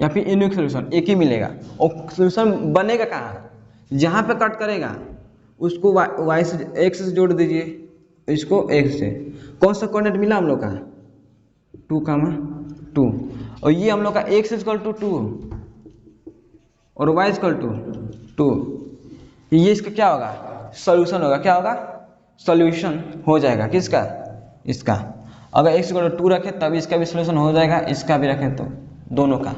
[SPEAKER 1] या फिर यूनिक सोल्यूशन एक ही मिलेगा। और सोल्यूशन बनेगा कहाँ, जहाँ पे कट करेगा उसको y से x से जोड़ दीजिए, इसको x से। कौन सा कोऑर्डिनेट मिला हम लोग का 2, और ये हम लोग का x इक्वल टू 2 और y इक्वल टू 2, ये इसका क्या होगा सॉल्यूशन होगा, क्या होगा सॉल्यूशन हो जाएगा किसका, इसका। अगर x इक्वल टू 2 रखे तब इसका भी सॉल्यूशन हो जाएगा, इसका भी रखे तो दोनों का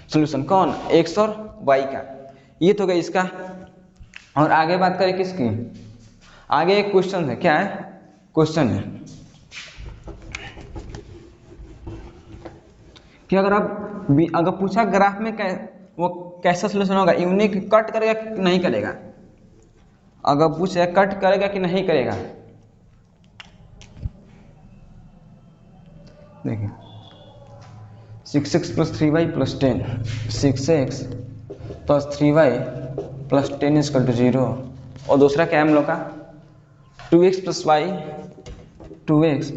[SPEAKER 1] सॉल्यूशन, कौन x और y का। ये तो गया इसका। और आगे बात करें किसकी, आगे एक क्वेश्चन है, क्या है क्वेश्चन है कि अगर पूछा ग्राफ में वो कैसा सॉल्यूशन होगा, यूनिक कट करेगा कि नहीं करेगा। अगर पूछे कट करेगा कि नहीं करेगा, देखिए 6x plus 3y plus 10, 6x plus 3y plus 10 equal to 0। और दूसरा क्या है हम लोग का 2x plus y, 2x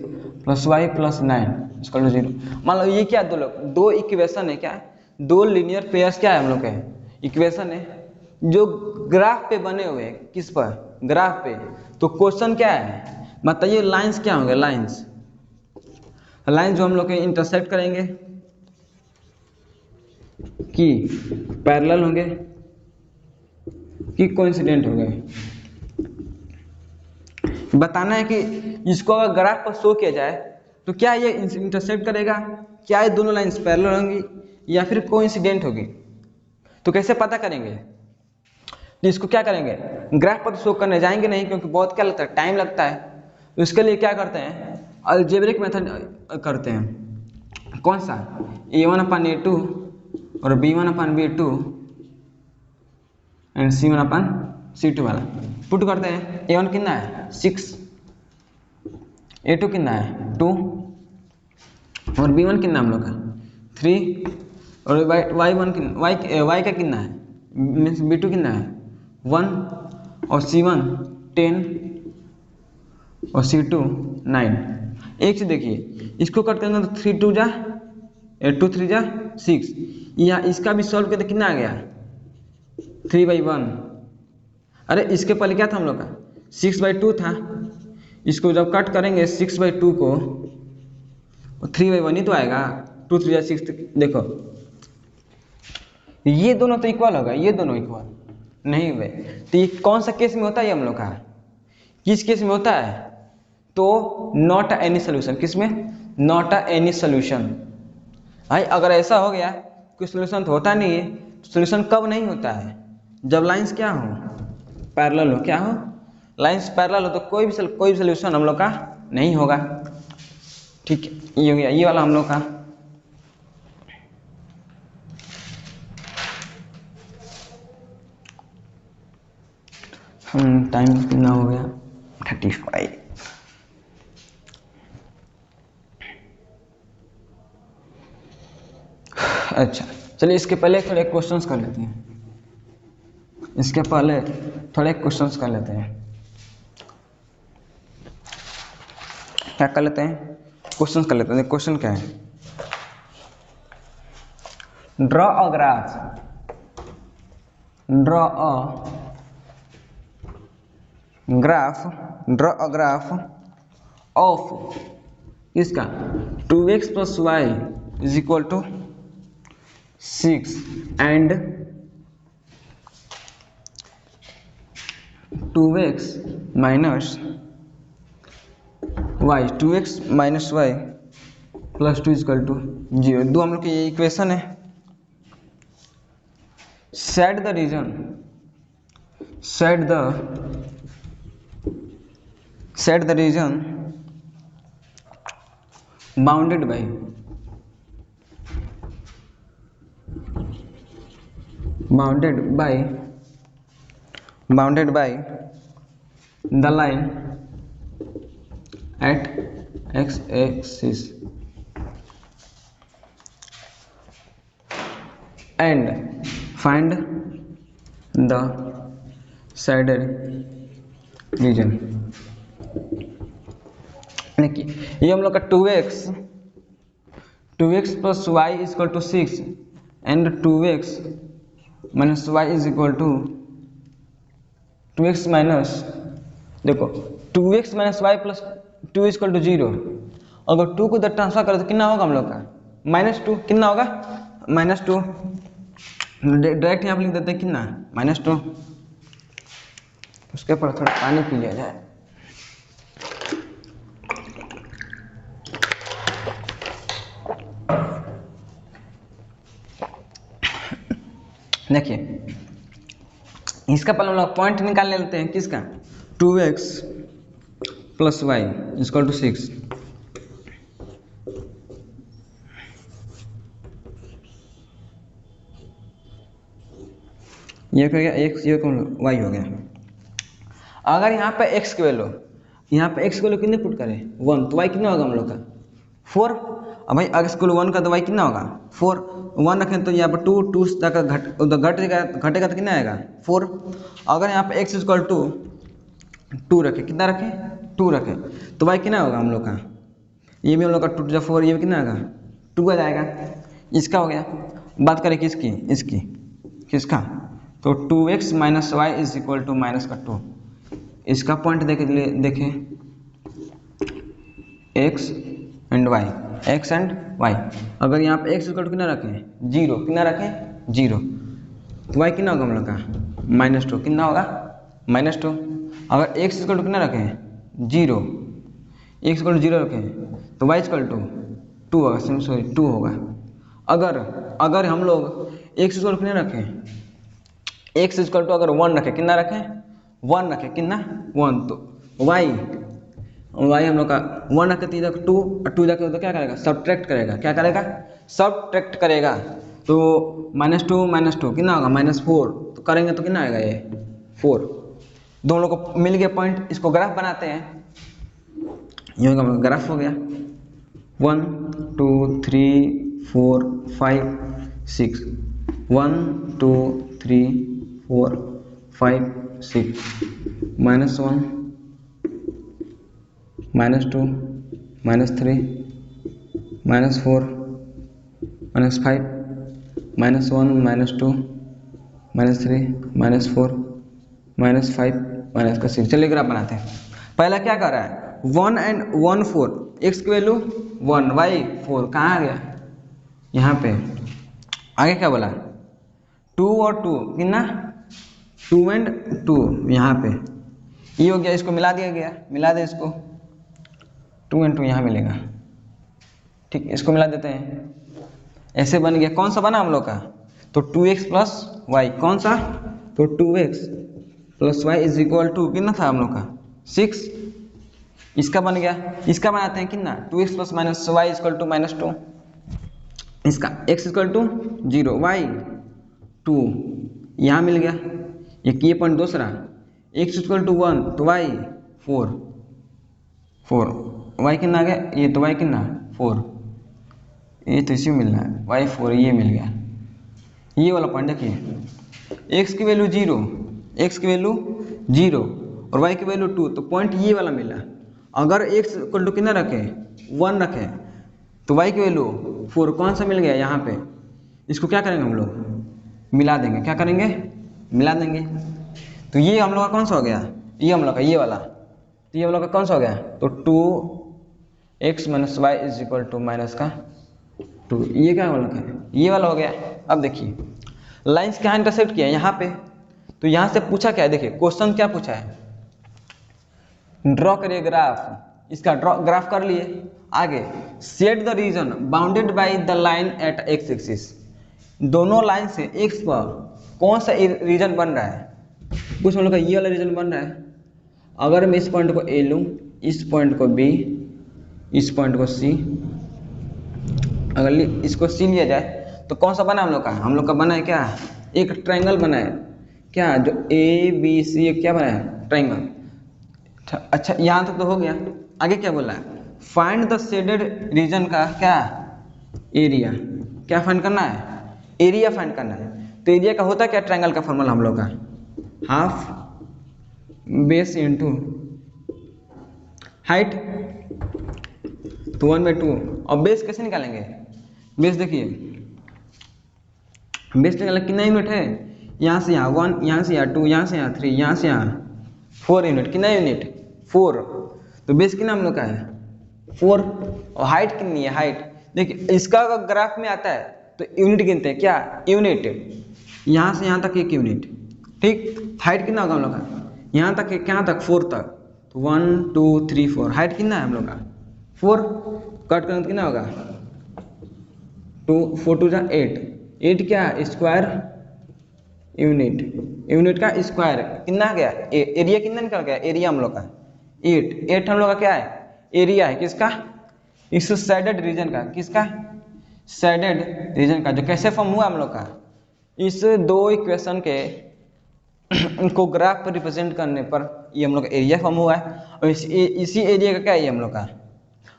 [SPEAKER 1] plus y plus 9 equal to 0। मान लो ये क्या दो इक्वेशन है, क्या दो लीनियर पेयर्स, क्या है हम लोग के इक्वेशन है जो ग्राफ पे बने हुए हैं, किस पर ग्राफ पे। तो क्वेश्चन क्या है बताइए, लाइंस क्या होंगे, लाइंस जो हम लोग के इंटरसेक्ट करेंगे कि पैरेलल होंगे, कि कोइंसिडेंट हो गए। बताना है कि इसको अगर ग्राफ पर शो किया जाए तो क्या ये इंटरसेक्ट करेगा, क्या ये दोनों लाइंस पैरेलल होंगी या फिर कोइंसिडेंट होगी। तो कैसे पता करेंगे, तो इसको क्या करेंगे, ग्राफ पर शो करने जाएंगे नहीं, क्योंकि बहुत क्या लगता है, टाइम लगता है। तो इसके लिए क्या करते हैं, अलजेब्रिक मेथड करते हैं। कौन सा, a1/a2 और b1/b2 एंड c1/c2 वाला पुट करते हैं। a1 कितना है 6, a2 कितना है 2 और b1 कितना हम लोग का 3 और y का कितना है मीन्स b2 कितना है 1 और c1 10 और c2 9। एक चीज देखिए, इसको कट करेंगे तो 3 2 जा 2 3 जा 6, या इसका भी सॉल्व करके कितना आ गया 3/1। अरे इसके पहले क्या था हम लोग का 6/2 था, इसको जब कट करेंगे 6/2 को 3/1 ही तो आएगा, 2 3 जा 6। देखो ये दोनों तो इक्वल होगा, ये दोनों इक्वल नहीं हुए। तो ये कौन सा केस में होता है, ये हम लोग का किस केस में होता है, तो नॉट एनी सोल्यूशन। किस में, नॉट एनी सोल्यूशन। भाई अगर ऐसा हो गया कोई सोल्यूशन तो होता नहीं है, तो सोल्यूशन कब नहीं होता है, जब लाइंस क्या हो पैरेलल हो। क्या हो, लाइंस पैरेलल हो तो कोई भी सोल्यूशन हम लोग का नहीं होगा। ठीक है, ये हो गया ये वाला हम लोग का। टाइम कितना हो गया 35। अच्छा चलिए इसके पहले थोड़े क्वेश्चंस कर लेते हैं, इसके पहले थोड़े क्वेश्चंस कर लेते हैं। क्या कर लेते हैं, क्वेश्चंस कर लेते हैं। क्वेश्चन क्या है, ड्रॉ अ ग्राफ ऑफ इसका 2x + y = 6 and 2x - y + 2 = 0। दो हम लोग की ये इक्वेशन है। Set the reason bounded by the line at x-axis and find the shaded region। देखिए ये हम लोग का 2x + y = 6 and 2x - y = 2x minus, देखो 2x - y + 2 = 0। अगर 2 को इधर ट्रांसफर करें तो कितना होगा हम लोग का -2। कितना होगा -2। डायरेक्ट यहाँ पर लिख देते हैं कितना -2। उसके ऊपर थोड़ा पानी पी लिया जाए। देखिए इसका पहले हम लोग पॉइंट निकाल लेते हैं, किसका 2x + y = 6। ये क्या गया x, ये y हो गया। अगर यहाँ पे x की वैल्यू, यहाँ पे x की वैल्यू कितने पुट करें 1, तो y कितना होगा हम लोग का 4। अब भाई अगर स्कूल 1 का तो y कितना होगा 4। 1 रखें तो यहाँ पर 2 तक घटेगा तो कितना आएगा 4। अगर यहाँ पे x = 2 रखें, कितना रखें 2 रखें, तो y कितना होगा हम लोग का, ये भी हम लोग का 2 × 4, ये भी कितना आएगा 2 आ जाएगा। इसका हो गया। बात करें किसकी, इसकी किसका, तो 2x - y = -2। इसका पॉइंट देखें x एंड y। अगर यहाँ पे x = कितना रखें 0, कितना रखें 0, तो y कितना होगा हम लोग का -2 कितना होगा -2। अगर x इक्वल टू कितना रखें 0, x इक्वल टू 0 रखें तो y इक्वल टू 2 होगा, सॉरी 2 होगा। अगर हम लोग x इक्वल टू कितना रखें, x इक्वल टू अगर 1 रखें, कितना रखें 1 रखें, कितना 1, तो y हम लोग का 1 रखें तो इधर 2 और 2 रखें तो क्या करेगा सब्ट्रैक्ट करेगा, क्या करेगा सब्ट्रैक्ट करेगा। तो -2 कितना होगा -4, तो करेंगे तो कितना आएगा ये 4। दोनों को मिल गया पॉइंट, इसको ग्राफ बनाते हैं। यूँ का ग्राफ हो गया 1 2 3 4 5 6, 1 2 3 4 5 6, -1 -2 -3 -4 -5 -1 -2 -3 -4 -5 -6। चलिए ग्राफ बनाते हैं। पहला क्या कर रहा है 1 and 1 4, x की वैल्यू 1 y 4, कहाँ आ गया यहाँ पे। आगे क्या बोला 2 और 2 कितना 2 and 2 यहाँ पे, ये हो गया, इसको मिला दिया गया, मिला दे इसको 2 and 2 यहाँ मिलेगा, ठीक, इसको मिला देते हैं, ऐसे बन गया। कौन सा बना हम लोग का, तो 2x प्लस वाई, कौन सा, तो 2x plus y is equal to कितना था हम लोग का 6, इसका बन गया। इसका बनाते हैं कितना 2x plus minus y is equal to -2, इसका x इक्वल टू 0 y 2 यहाँ मिल गया, एक ये पॉइंट दूसरा x इक्वल टू 1 तो y 4 y कितना आ गया, ये तो y कितना 4, ये तो इसी मिल रहा है y 4, ये मिल गया। ये वाला पॉइंट देखिए x की वैल्यू 0, x की वैल्यू 0 और y की वैल्यू 2, तो पॉइंट ये वाला मिला। अगर x इक्वल टू कितना रखे 1 रखे तो y की वैल्यू 4, कौन सा मिल गया यहाँ पे, इसको क्या करेंगे हम लोग मिला देंगे, क्या करेंगे मिला देंगे। तो ये हम लोग का कौन सा हो गया, ये हम लोग का ये वाला, तो ये हम लोग का कौन सा हो गया, तो 2x minus y is equal to -2, ये क्या वाला है ये वाला हो गया। अब देखिए लाइंस क्या इंटरसेक्ट किया यहाँ पे, तो यहाँ से पूछा क्या है, देखिए क्वेश्चन क्या पूछा है, ड्रॉ करिए ग्राफ, इसका ड्रॉ ग्राफ कर लिए। आगे set the reason bounded by the line at x axis, दोनों लाइन से एक्स पर कौन सा रीजन बन रहा है, कुछ मतलब ये वाला रीजन बन रहा है। अगर मैं इस पॉइंट को ए लूँ, इस पॉइंट को बी, इस पॉइंट को सी, अगर इसको सी लिया जाए तो कौन सा बना हम लोग का बना है क्या, एक ट्रायंगल बना है क्या, जो ए बी सी क्या बना है ट्रायंगल। अच्छा यहाँ तक तो हो गया। आगे क्या बोला है, फाइंड द शेडेड रीजन का क्या एरिया, क्या फाइंड करना है, एरिया फाइंड करना है। तो एरिया का होता है क्या, ट्रायंगल का फॉर्मूला हम लोग का हाफ बेस इंटू हाइट, तो 1/2। और बेस कैसे निकालेंगे, बेस देखिए बेस निकालना कितना यूनिट है, यहाँ से यहाँ 1, यहाँ से यहाँ 2, यहाँ से यहाँ 3, यहाँ से यहाँ 4 यूनिट, कितना यूनिट 4, तो बेस कितना हम लोग का है 4। और हाइट कितनी है, हाइट देखिए इसका अगर ग्राफ में आता है तो यूनिट गिनते हैं क्या, यूनिट, यहाँ से यहाँ तक 1 यूनिट, ठीक। हाइट कितना होगा हम लोग का, यहाँ तक यहाँ तक 4 तक, तो 1 2 3 4, हाइट कितना है हम लोग का 4, कट करें तो कितना होगा 2 4 2 8, 8 क्या स्क्वायर यूनिट, यूनिट का स्क्वायर कितना आ गया, एरिया कितना निकल गया, एरिया हम लोग का 8 हम लोग का क्या है एरिया है किसका, इस शेडेड रीजन का, किसका शेडेड रीजन का, जो कैसे फॉर्म हुआ हम लोग का, इस दो इक्वेशन के को ग्राफ पर रिप्रेजेंट करने पर ये हम लोग का एरिया फॉर्म हुआ है। और इसी एरिया का क्या है ये हम लोग का,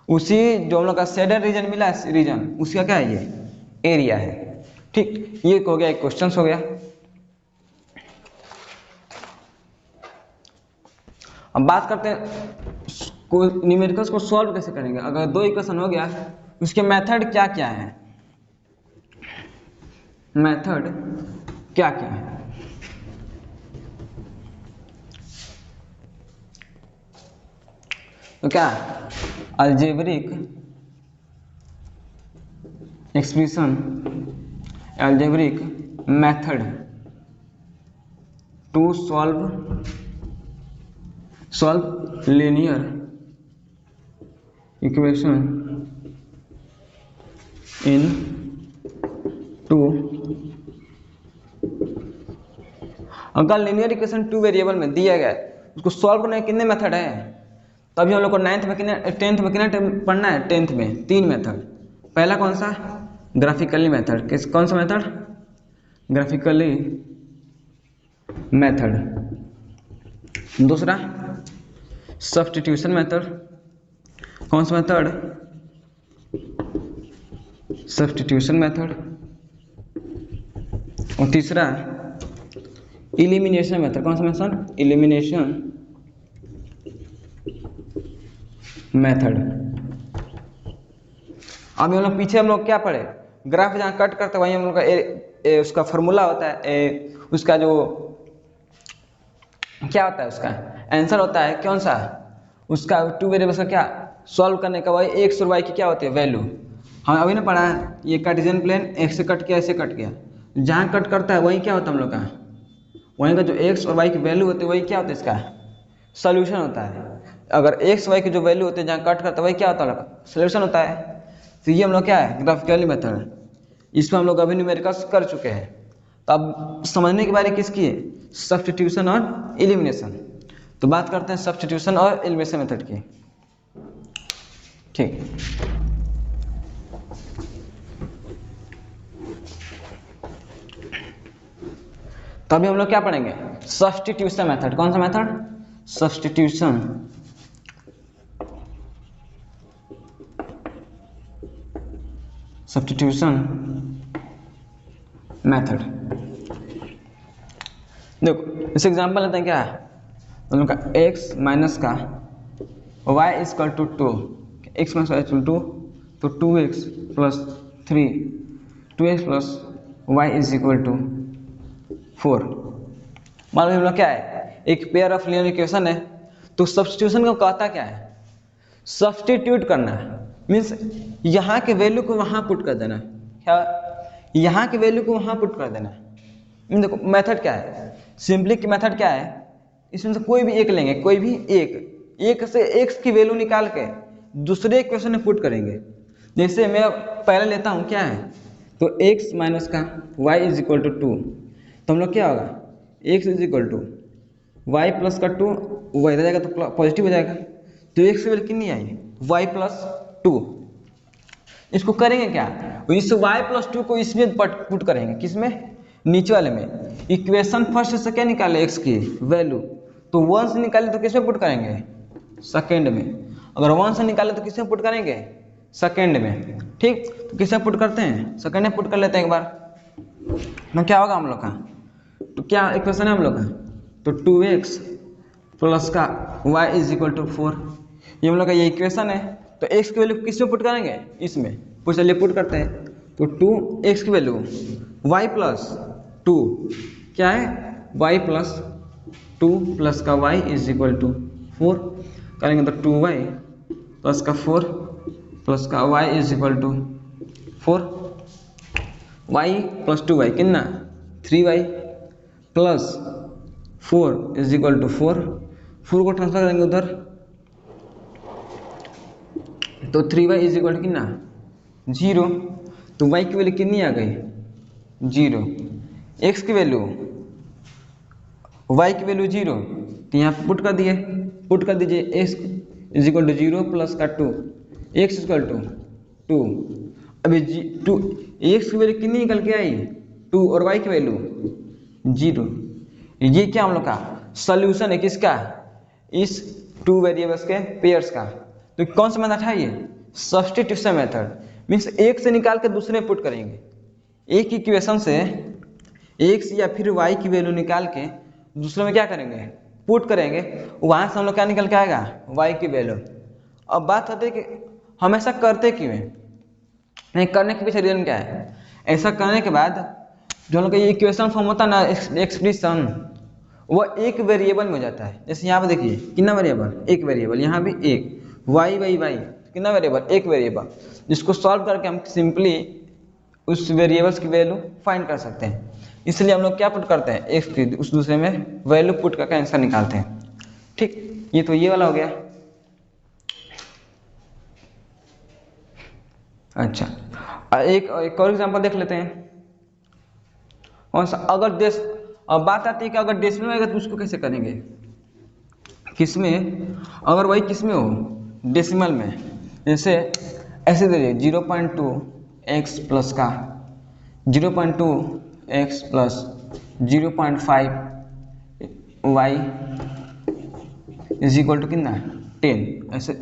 [SPEAKER 1] उसी जो हम लोग का शेडेड रीजन मिला है रीजन, उसका क्या है ये एरिया है, ठीक। ये हो गया एक क्वेश्चन हो गया। अब बात करते हैं न्यूमेरिकल्स को सॉल्व कैसे करेंगे। अगर दो इक्वेशन हो गया उसके मेथड क्या क्या है, मेथड क्या क्या है, तो क्या algebraic expression, algebraic method, to solve linear equation in two. अगर लीनियर इक्वेशन टू वेरिएबल में दिया गया है, उसको सॉल्व करने के कितने मेथड है? तभी हम लोग को 9th में कितने 10th में कितना पढ़ना है? 10th में 3 मेथड। पहला कौन सा? Graphically method. कौन सा मेथड? Graphically method. दूसरा सब्स्टिट्यूशन मेथड। कौन सा मेथड? Substitution method. और तीसरा इलिमिनेशन मेथड। कौन सा मेथड? Elimination method. अब हम लोग पीछे हम लोग क्या पढ़े? ग्राफ जहाँ कट करते वहीं हम लोग का उसका फॉर्मूला होता है, उसका जो क्या होता है, उसका आंसर होता है कौन सा? उसका टू वेरिएबल्स का क्या सॉल्व करने का वही एक्स और वाई की क्या होती है? वैल्यू। हम अभी ना पढ़ा है, ये कार्टेशियन प्लेन एक्स से कट किया, ऐसे कट गया, जहाँ कट करता है वहीं क्या होता है हम लोग का? वहीं का जो एक्स और वाई की वैल्यू होती है वही क्या होता है? इसका सोल्यूशन होता है। अगर एक्स वाई की जो वैल्यू होती है जहाँ कट करता है वही क्या होता है? सोल्यूशन होता है। तो ये हम लोग क्या है? Graphically method. इसमें हम लोग अभी न्यूमेरिकल्स कर चुके हैं। तो अब समझने की बारी किसकी है? सब्स्टिट्यूशन और एलिमिनेशन। तो बात करते हैं सब्स्टिट्यूशन और एलिमिनेशन मेथड की। ठीक, तो अभी हम लोग क्या पढ़ेंगे? Substitution method. कौन सा मेथड? Substitution method. देखो इस एग्जांपल लेते हैं, क्या है हम लोग का x माइनस का y equal to 2, x minus y equal to, तो 2x plus 3, 2x plus y is equal to 4। मान लो हम लोग क्या है? एक पेयर ऑफ लीनियर इक्वेशन है। तो सब्स्टिट्यूशन को कहता क्या है? सब्स्टिट्यूट करना है, मीन्स यहाँ के वैल्यू को वहाँ पुट कर देना। क्या? यहाँ के वैल्यू को वहाँ पुट कर देना। देखो मेथड क्या है? सिंपली की मेथड क्या है? इसमें से कोई भी एक लेंगे, कोई भी एक से x की वैल्यू निकाल के दूसरे इक्वेशन में पुट करेंगे। जैसे मैं पहले लेता हूँ, क्या है? तो x माइनस का y इज इक्वल टू 2, तो हम लोग क्या होगा? x is equal to y plus का 2, वो इधर जाएगा तो पॉजिटिव हो जाएगा। तो x की वैल्यू कितनी आई? y plus 2। इसको करेंगे क्या? इस y प्लस 2 को इसमें पुट करेंगे। किसमें? नीचे वाले में। इक्वेशन फर्स्ट से क्या निकाले? x की वैल्यू, तो 1 से निकाले तो किसमें पुट करेंगे? सेकेंड में। अगर 1 से निकाले तो किसमें पुट करेंगे? सेकेंड में। ठीक, तो किसमें पुट करते हैं? सेकेंड में पुट कर लेते हैं एक बार। तो क्या होगा हम लोग का? तो क्या इक्वेशन है हम लोग का? तो 2x प्लस का y इज इक्वल टू 4, ये हम लोग का ये इक्वेशन है। तो x की वैल्यू किसमें पुट करेंगे? इसमें। तो चलिए पुट करते हैं। तो 2x की वैल्यू y प्लस 2 क्या है? y प्लस 2 प्लस का y इज इक्वल टू 4 करेंगे तो 2y प्लस का 4 प्लस का y is equal to 4, y plus 2y कितना? 3y plus 4 is equal to 4 को ट्रांसफर करेंगे उधर, तो 3y इज इक्वल टू कितना? 0। तो y की वैल्यू कितनी आ गई? 0। x की वैल्यू, y की वैल्यू 0, तो यहाँ पुट कर दिए। पुट कर दीजिए x is equal to 0 plus का 2, x इक्वल टू 2। अभी 2 x की वैल्यू कितनी निकल के आई? 2 और y की वैल्यू 0। ये क्या हम लोग का सॉल्यूशन है? किसका? इस टू वेरिएबल्स के पेयर्स का। तो कौन सा मेथड है ये? Substitution method. मीन्स एक से निकाल के दूसरे में पुट करेंगे। एक इक्वेशन से x या फिर y की वैल्यू निकाल के दूसरे में क्या करेंगे? पुट करेंगे। वहां से हम लोग क्या निकल के आएगा? y की वैल्यू। अब बात होती है कि हम ऐसा करते क्यों हैं? नहीं, करने के पीछे रीजन क्या है? ऐसा करने के बाद जो हम लोग का ये इक्वेशन फॉर्म होता है ना, एक्सप्रेशन, वो एक वेरिएबल में हो जाता है। जैसे यहाँ पे देखिए कितना वेरिएबल? एक वेरिएबल। यहाँ भी एक, y y y कितना वेरिएबल? एक वेरिएबल, जिसको सॉल्व करके हम सिंपली उस वेरिएबल्स की वैल्यू फाइंड कर सकते हैं। इसलिए हम लोग क्या पुट करते हैं, एक्स की उस दूसरे में वैल्यू पुट करके आंसर निकालते हैं। ठीक, ये तो ये वाला हो गया। अच्छा, एक और एग्जांपल देख लेते हैं। कौन सा, अगर अब बात आती है कि अगर डेसिमल में आएगा तो उसको कैसे करेंगे, किसमें, अगर वही किसमें हो, डेसिमल में, जैसे ऐसे दे दिए 0.2 एक्स प्लस का 0.2 x plus 0.5 y is equal to कितना 10, ऐसे,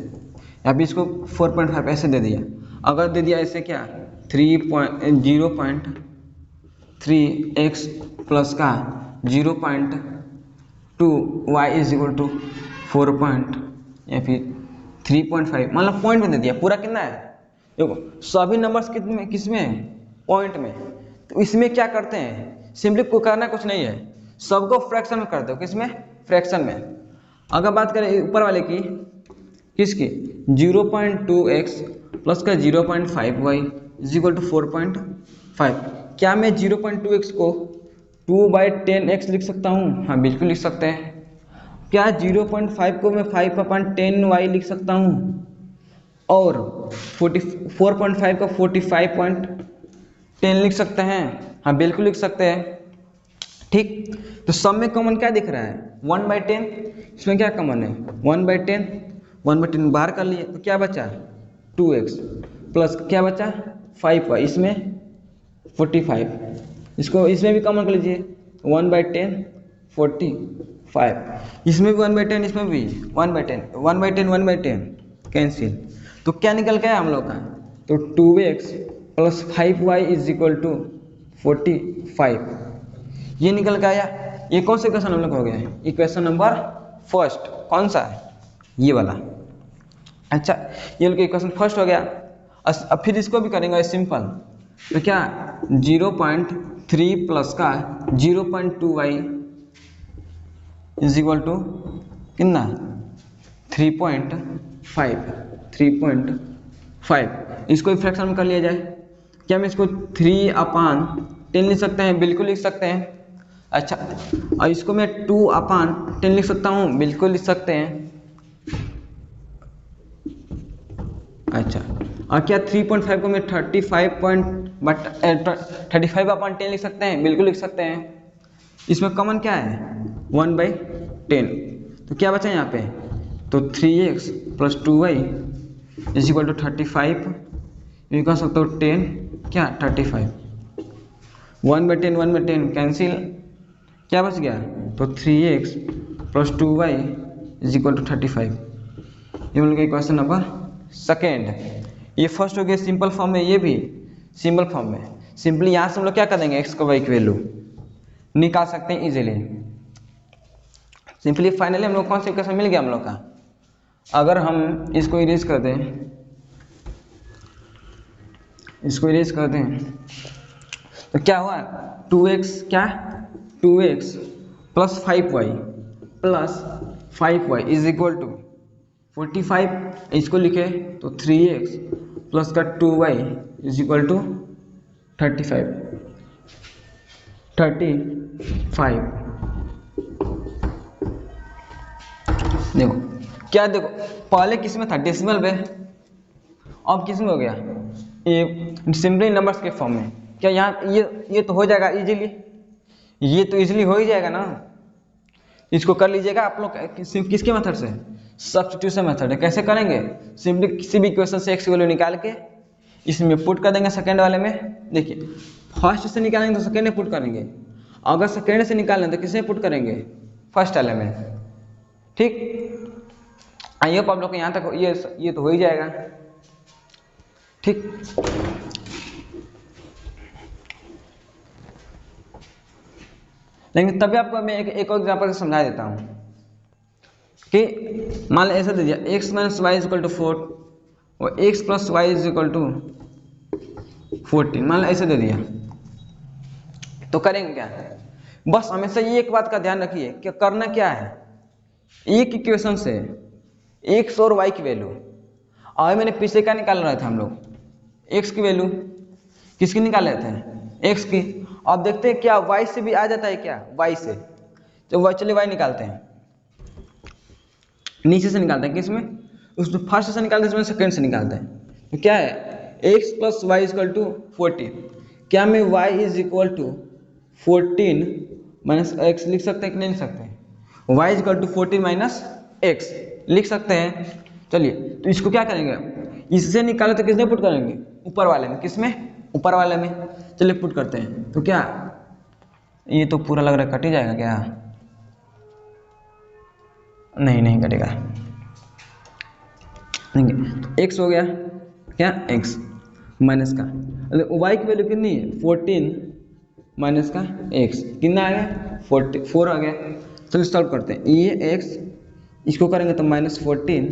[SPEAKER 1] अभी इसको 4.5 ऐसे दे दिया। अगर दे दिया ऐसे क्या 0.3 एक्स प्लस का 0.2 वाई इज इक्वल टू 4 या फिर 3.5, मतलब पॉइंट में दे दिया। पूरा कितना है, देखो सभी नंबर्स कितने किसमें है, पॉइंट में। तो इसमें क्या करते हैं, सिंपली को करना कुछ नहीं है, सबको फ्रैक्शन में कर दो, किसमें, फ्रैक्शन में। अगर बात करें ऊपर वाले की, किसकी 0.2x प्लस का 0.5 वाई इज इक्वल टू 4.5, क्या मैं 0.2x को 2/10x लिख सकता हूँ, हाँ बिल्कुल लिख सकते हैं। क्या 0.5 को मैं 5/10y लिख सकता हूँ, और 4.5 का 45.10 लिख सकते हैं, हाँ बिल्कुल लिख सकते हैं। ठीक, तो सब में कॉमन क्या दिख रहा है 1/10, इसमें क्या कॉमन है 1/10, 1/10 बाहर कर लिए तो क्या बचा 2x प्लस क्या बचा 5y, इसमें 45, इसको इसमें भी कॉमन कर लीजिए 1/10 45, इसमें भी 1/10, इसमें भी 1/10, 1/10 1/10 कैंसिल, तो क्या निकल गया हम लोग का, तो 2x plus 5y is equal to 45, ये निकल के आया। ये कौन सा इक्वेशन हम लोग हो गया, इक्वेशन नंबर फर्स्ट, कौन सा है ये वाला। अच्छा, ये लोग इक्वेशन फर्स्ट हो गया। अब फिर इसको भी करेंगे सिंपल, तो क्या 0.3 प्लस का 0.2y इज इक्वल टू कितना 3.5, इसको भी फ्रैक्शन में कर लिया जाए। क्या हम इसको 3/10 लिख सकते हैं, बिल्कुल लिख सकते हैं। अच्छा, और इसको मैं 2/10 लिख सकता हूँ, बिल्कुल लिख सकते हैं। अच्छा, और क्या 3.5 को मैं 35/10 लिख सकते हैं, बिल्कुल लिख सकते हैं। इसमें कॉमन क्या है 1/10, तो क्या बचा यहाँ पे, तो 3x plus 2y is equal to 35, ये कह सकते हो 10 क्या 35, 1/10 कैंसिल, क्या बच गया, तो 3x plus 2y is equal to 35, ये मिल गया क्वेश्चन नंबर सेकेंड। ये फर्स्ट हो गया सिंपल फॉर्म में, ये भी सिंपल फॉर्म में। सिंपली यहाँ से हम लोग क्या कर देंगे, x को y की वैल्यू निकाल सकते हैं इजीली। सिंपली फाइनली हम लोग कौन सा इक्वेशन मिल गया हम लोग का, अगर हम इसको इरेज कर दें, इसको इरेज कर दें तो क्या हुआ 2x क्या 2x plus 5y is equal to 45, इसको लिखे तो 3x प्लस का 2y इज इक्वल टू 35। देखो क्या, देखो पहले किस में था डेसिमल में, अब किस में हो गया ये सिंपली नंबर्स के फॉर्म में। क्या यहाँ ये तो हो जाएगा इजीली, ये तो इजीली हो ही जाएगा ना। इसको कर लीजिएगा आप लोग किसके मेथड से, सब्स्टिट्यूशन मेथड है। कैसे करेंगे, सिंपली किसी भी इक्वेशन से x की वैल्यू निकाल के इसमें पुट कर देंगे सेकंड वाले में। देखिए फर्स्ट से निकालेंगे तो सेकंड में पुट करेंगे, अगर सेकंड से निकालें तो किसमें पुट करेंगे, फर्स्ट वाले में। ठीक, आई होप आप लोग को यहाँ तक ये तो हो ही जाएगा। ठीक, लेकिन तभी आपको मैं एक और एग्जांपल से समझा देता हूँ कि मान लो ऐसा दे दिया x minus y is equal to 4 और x plus y is equal to 14, मान लो ऐसे दे दिया, तो करेंगे क्या, बस हमेशा ये एक बात का ध्यान रखिए कि करना क्या है, एक इक्वेशन से x और y की वैल्यू, और मैंने पीछे क्या निकाल रहे थे हम लोग, x की वैल्यू किसकी निकाल रहे थे, x की, अब देखते हैं क्या y से भी आ जाता है क्या, y से, तो y चलिए y निकालते हैं, नीचे से निकालते हैं, किसमें, उसमें फर्स्ट से निकालते हैं, इसमें सेकंड से निकालते हैं। तो क्या है, x plus y is equal to 14, क्या मैं y is equal to 14 minus x लिख सकते हैं कि नहीं लिख सकते हैं, y is equal to 14 minus x लिख सकते हैं। चलिए तो इसको क्या करेंगे, इससे निकाले तो किसमें पुट करेंगे, ऊपर वाले में, किसमें, ऊपर वाले में। चलिए पुट करते हैं, तो क्या ये तो पूरा लग रहा है कट ही जाएगा क्या, नहीं कटेगा, नहीं, x हो गया क्या, x माइनस का y की वैल्यू कितनी है 14 माइनस का x कितना आ गया 44 आ गया। चलिए सॉल्व करते हैं, ये x इसको करेंगे तो माइनस 14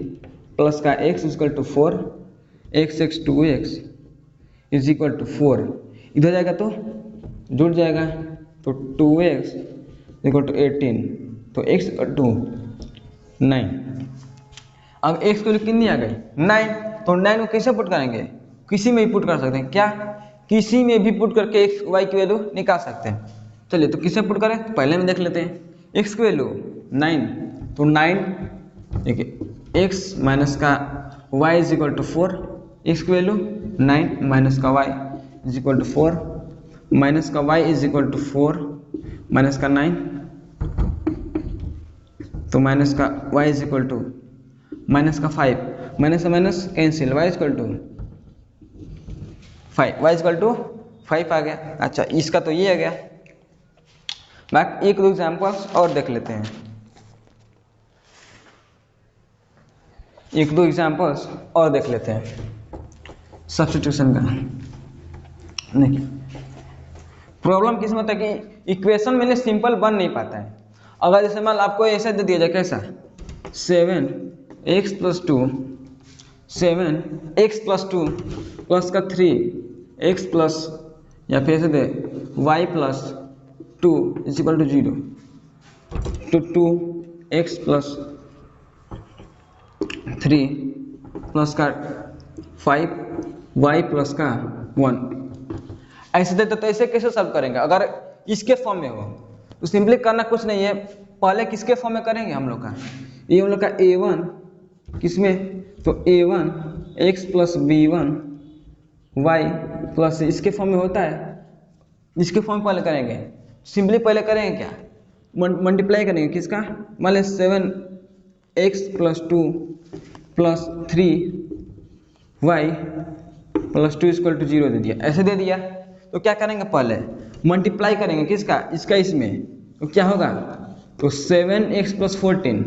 [SPEAKER 1] प्लस का x equal to 4, x 2x is equal to 4, इधर जाएगा तो जुड़ जाएगा, तो 2x इक्वल टू 18, तो x इक्वल टू 9। अब x की वैल्यू कितनी आ गई 9, तो 9 को कैसे पुट करेंगे, किसी में भी पुट कर सकते हैं, क्या किसी में भी पुट करके x y की वैल्यू निकाल सकते हैं। चलिए तो किसे पुट करें, तो पहले में देख लेते हैं, x की वैल्यू 9, तो 9 देखिए x माइनस का y is equal to 4, x की वैल्यू 9 माइनस का y is equal to 4, minus का y is equal to 4 minus का 9, तो माइनस का y is equal to minus का 5, माइनस का minus cancel, y equal to 5, y equal to 5 आ गया। अच्छा इसका तो ये आ गया, बाकी एक दो एग्जाम्पल्स और देख लेते हैं, एक दो एग्जाम्पल्स और देख लेते हैं सब्स्टिट्यूशन का। नहीं, प्रॉब्लम किस में होता है कि इक्वेशन में सिंपल बन नहीं पाता है। अगर जैसे मान आपको ऐसा दे दिया जाए, कैसा 7x plus 2 7x plus 2 plus का 3x प्लस, या फिर ऐसे दे y plus 2 is equal to 0, तो 2x प्लस 3 प्लस का 5 y प्लस का 1, ऐसे देते तो ऐसे कैसे सॉल्व करेंगे। अगर इसके फॉर्म में हो तो सिंपली करना कुछ नहीं है, पहले किसके फॉर्म में करेंगे हम लोग का, ये हम लोग का a1 किसमें, तो a1 x plus b1 y plus इसके फॉर्म में होता है, इसके फॉर्म में पहले करेंगे, सिंपली पहले करेंगे क्या, मल्टीप्लाई करेंगे किसका, मान लें 7x plus 2 plus 3y plus 2 equal to 0 दे दिया, ऐसे दे दिया। तो क्या करेंगे, पहले मल्टीप्लाई करेंगे किसका, इसका इसमें, तो क्या होगा, तो 7x प्लस 14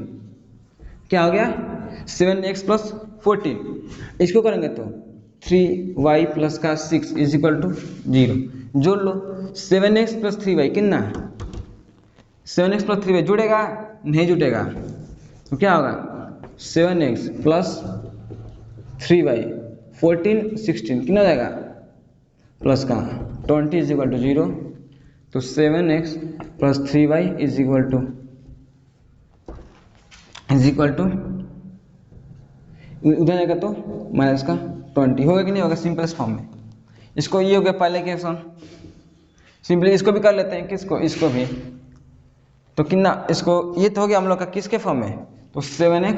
[SPEAKER 1] क्या हो गया 7x प्लस 14, इसको करेंगे तो 3y प्लस का 6 इज इक्वल टू 0, जोड़ लो 7x प्लस 3y कितना, 7x प्लस 3y जुड़ेगा, नहीं जुड़ेगा, तो क्या होगा 7x प्लस 3y 14 16 कितना हो जाएगा, प्लस का 20 इज इक्वल टू 0, तो 7x plus 3y is equal to उधर जाएगा तो माइनस का 20 होगा कि नहीं होगा, सिंपलेस्ट फॉर्म में। इसको ये हो गया पहले के ऑप्शन, सिंपली इसको भी कर लेते हैं, किसको, इसको भी, तो कितना, इसको ये तो हो गया हम लोग का किसके फॉर्म में, तो 7x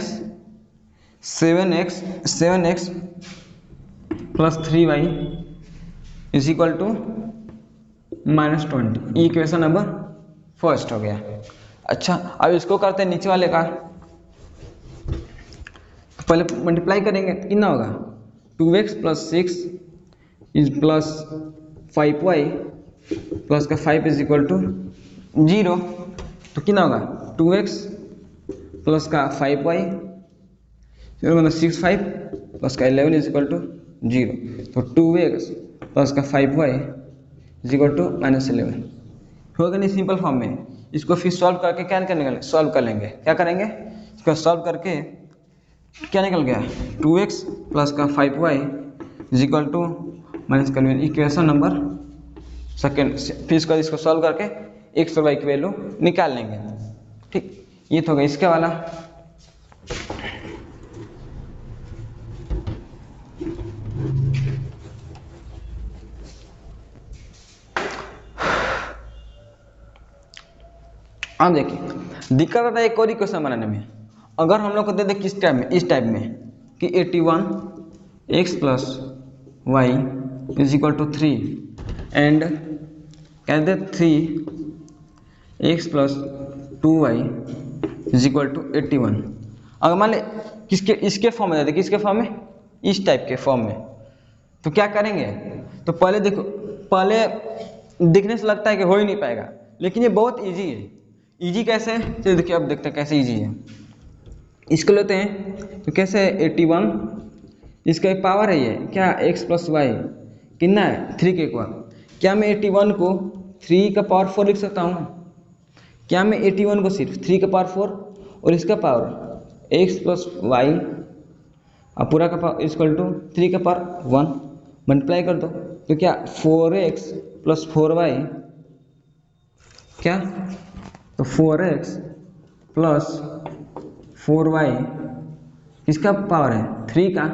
[SPEAKER 1] plus 3y is equal to minus 20, equation number first हो गया। अच्छा अब इसको करते हैं नीचे वाले का, पहले मल्टीप्लाई करेंगे तो कितना होगा 2x plus 6 is plus 5y plus का 5 इज इक्वल टू 0, तो कितना होगा 2x प्लस का 5y मतलब 6 5 प्लस का 11 इज इक्वल टू 0, तो 2x प्लस का 5y is equal to minus 11 होगा नहीं, सिंपल फॉर्म में। इसको फिर सॉल्व करके क्या निकलेंगे, सॉल्व कर लेंगे, क्या करेंगे, इसको सॉल्व करके क्या निकल गया 2x प्लस का 5y is equal to minus का 11, इक्वेशन नंबर सेकेंड। फिर इसको सॉल्व करके x और y की वैल्यू निकाल लेंगे। ठीक, ये तो होगा इसका वाला। अब देखिए दिक्कत आता है एक और इक्वेशन बनाने में। अगर हम लोग को दे दे किस टाइप में, इस टाइप में कि 81x plus y is equal to 3 and कह दे 3x plus 2y is equal to 81। अगर मान ले किसके, इसके फॉर्म में दे दे, किसके फॉर्म में, इस टाइप के फॉर्म में, तो क्या करेंगे? तो पहले देखो, पहले दिखने से लगता है कि हो ही नहीं पाएगा, लेकिन ये बहुत इजी है। इजी कैसे है चलिए देखिए, अब देखते हैं कैसे इजी है। इसको लेते हैं तो कैसे है 81, इसका एक पावर है ये क्या, x प्लस वाई कितना है 3 के इक्वल। क्या मैं 81 को 3 का पावर 4 लिख सकता हूँ? क्या मैं 81 को सिर्फ 3 का पावर 4 और इसका पावर x प्लस वाई अब पूरा का पावर इक्वल टू 3 का पावर 1 मल्टीप्लाई कर दो, तो क्या 4x प्लस 4y, क्या तो 4x प्लस 4y किसका पावर है 3 का,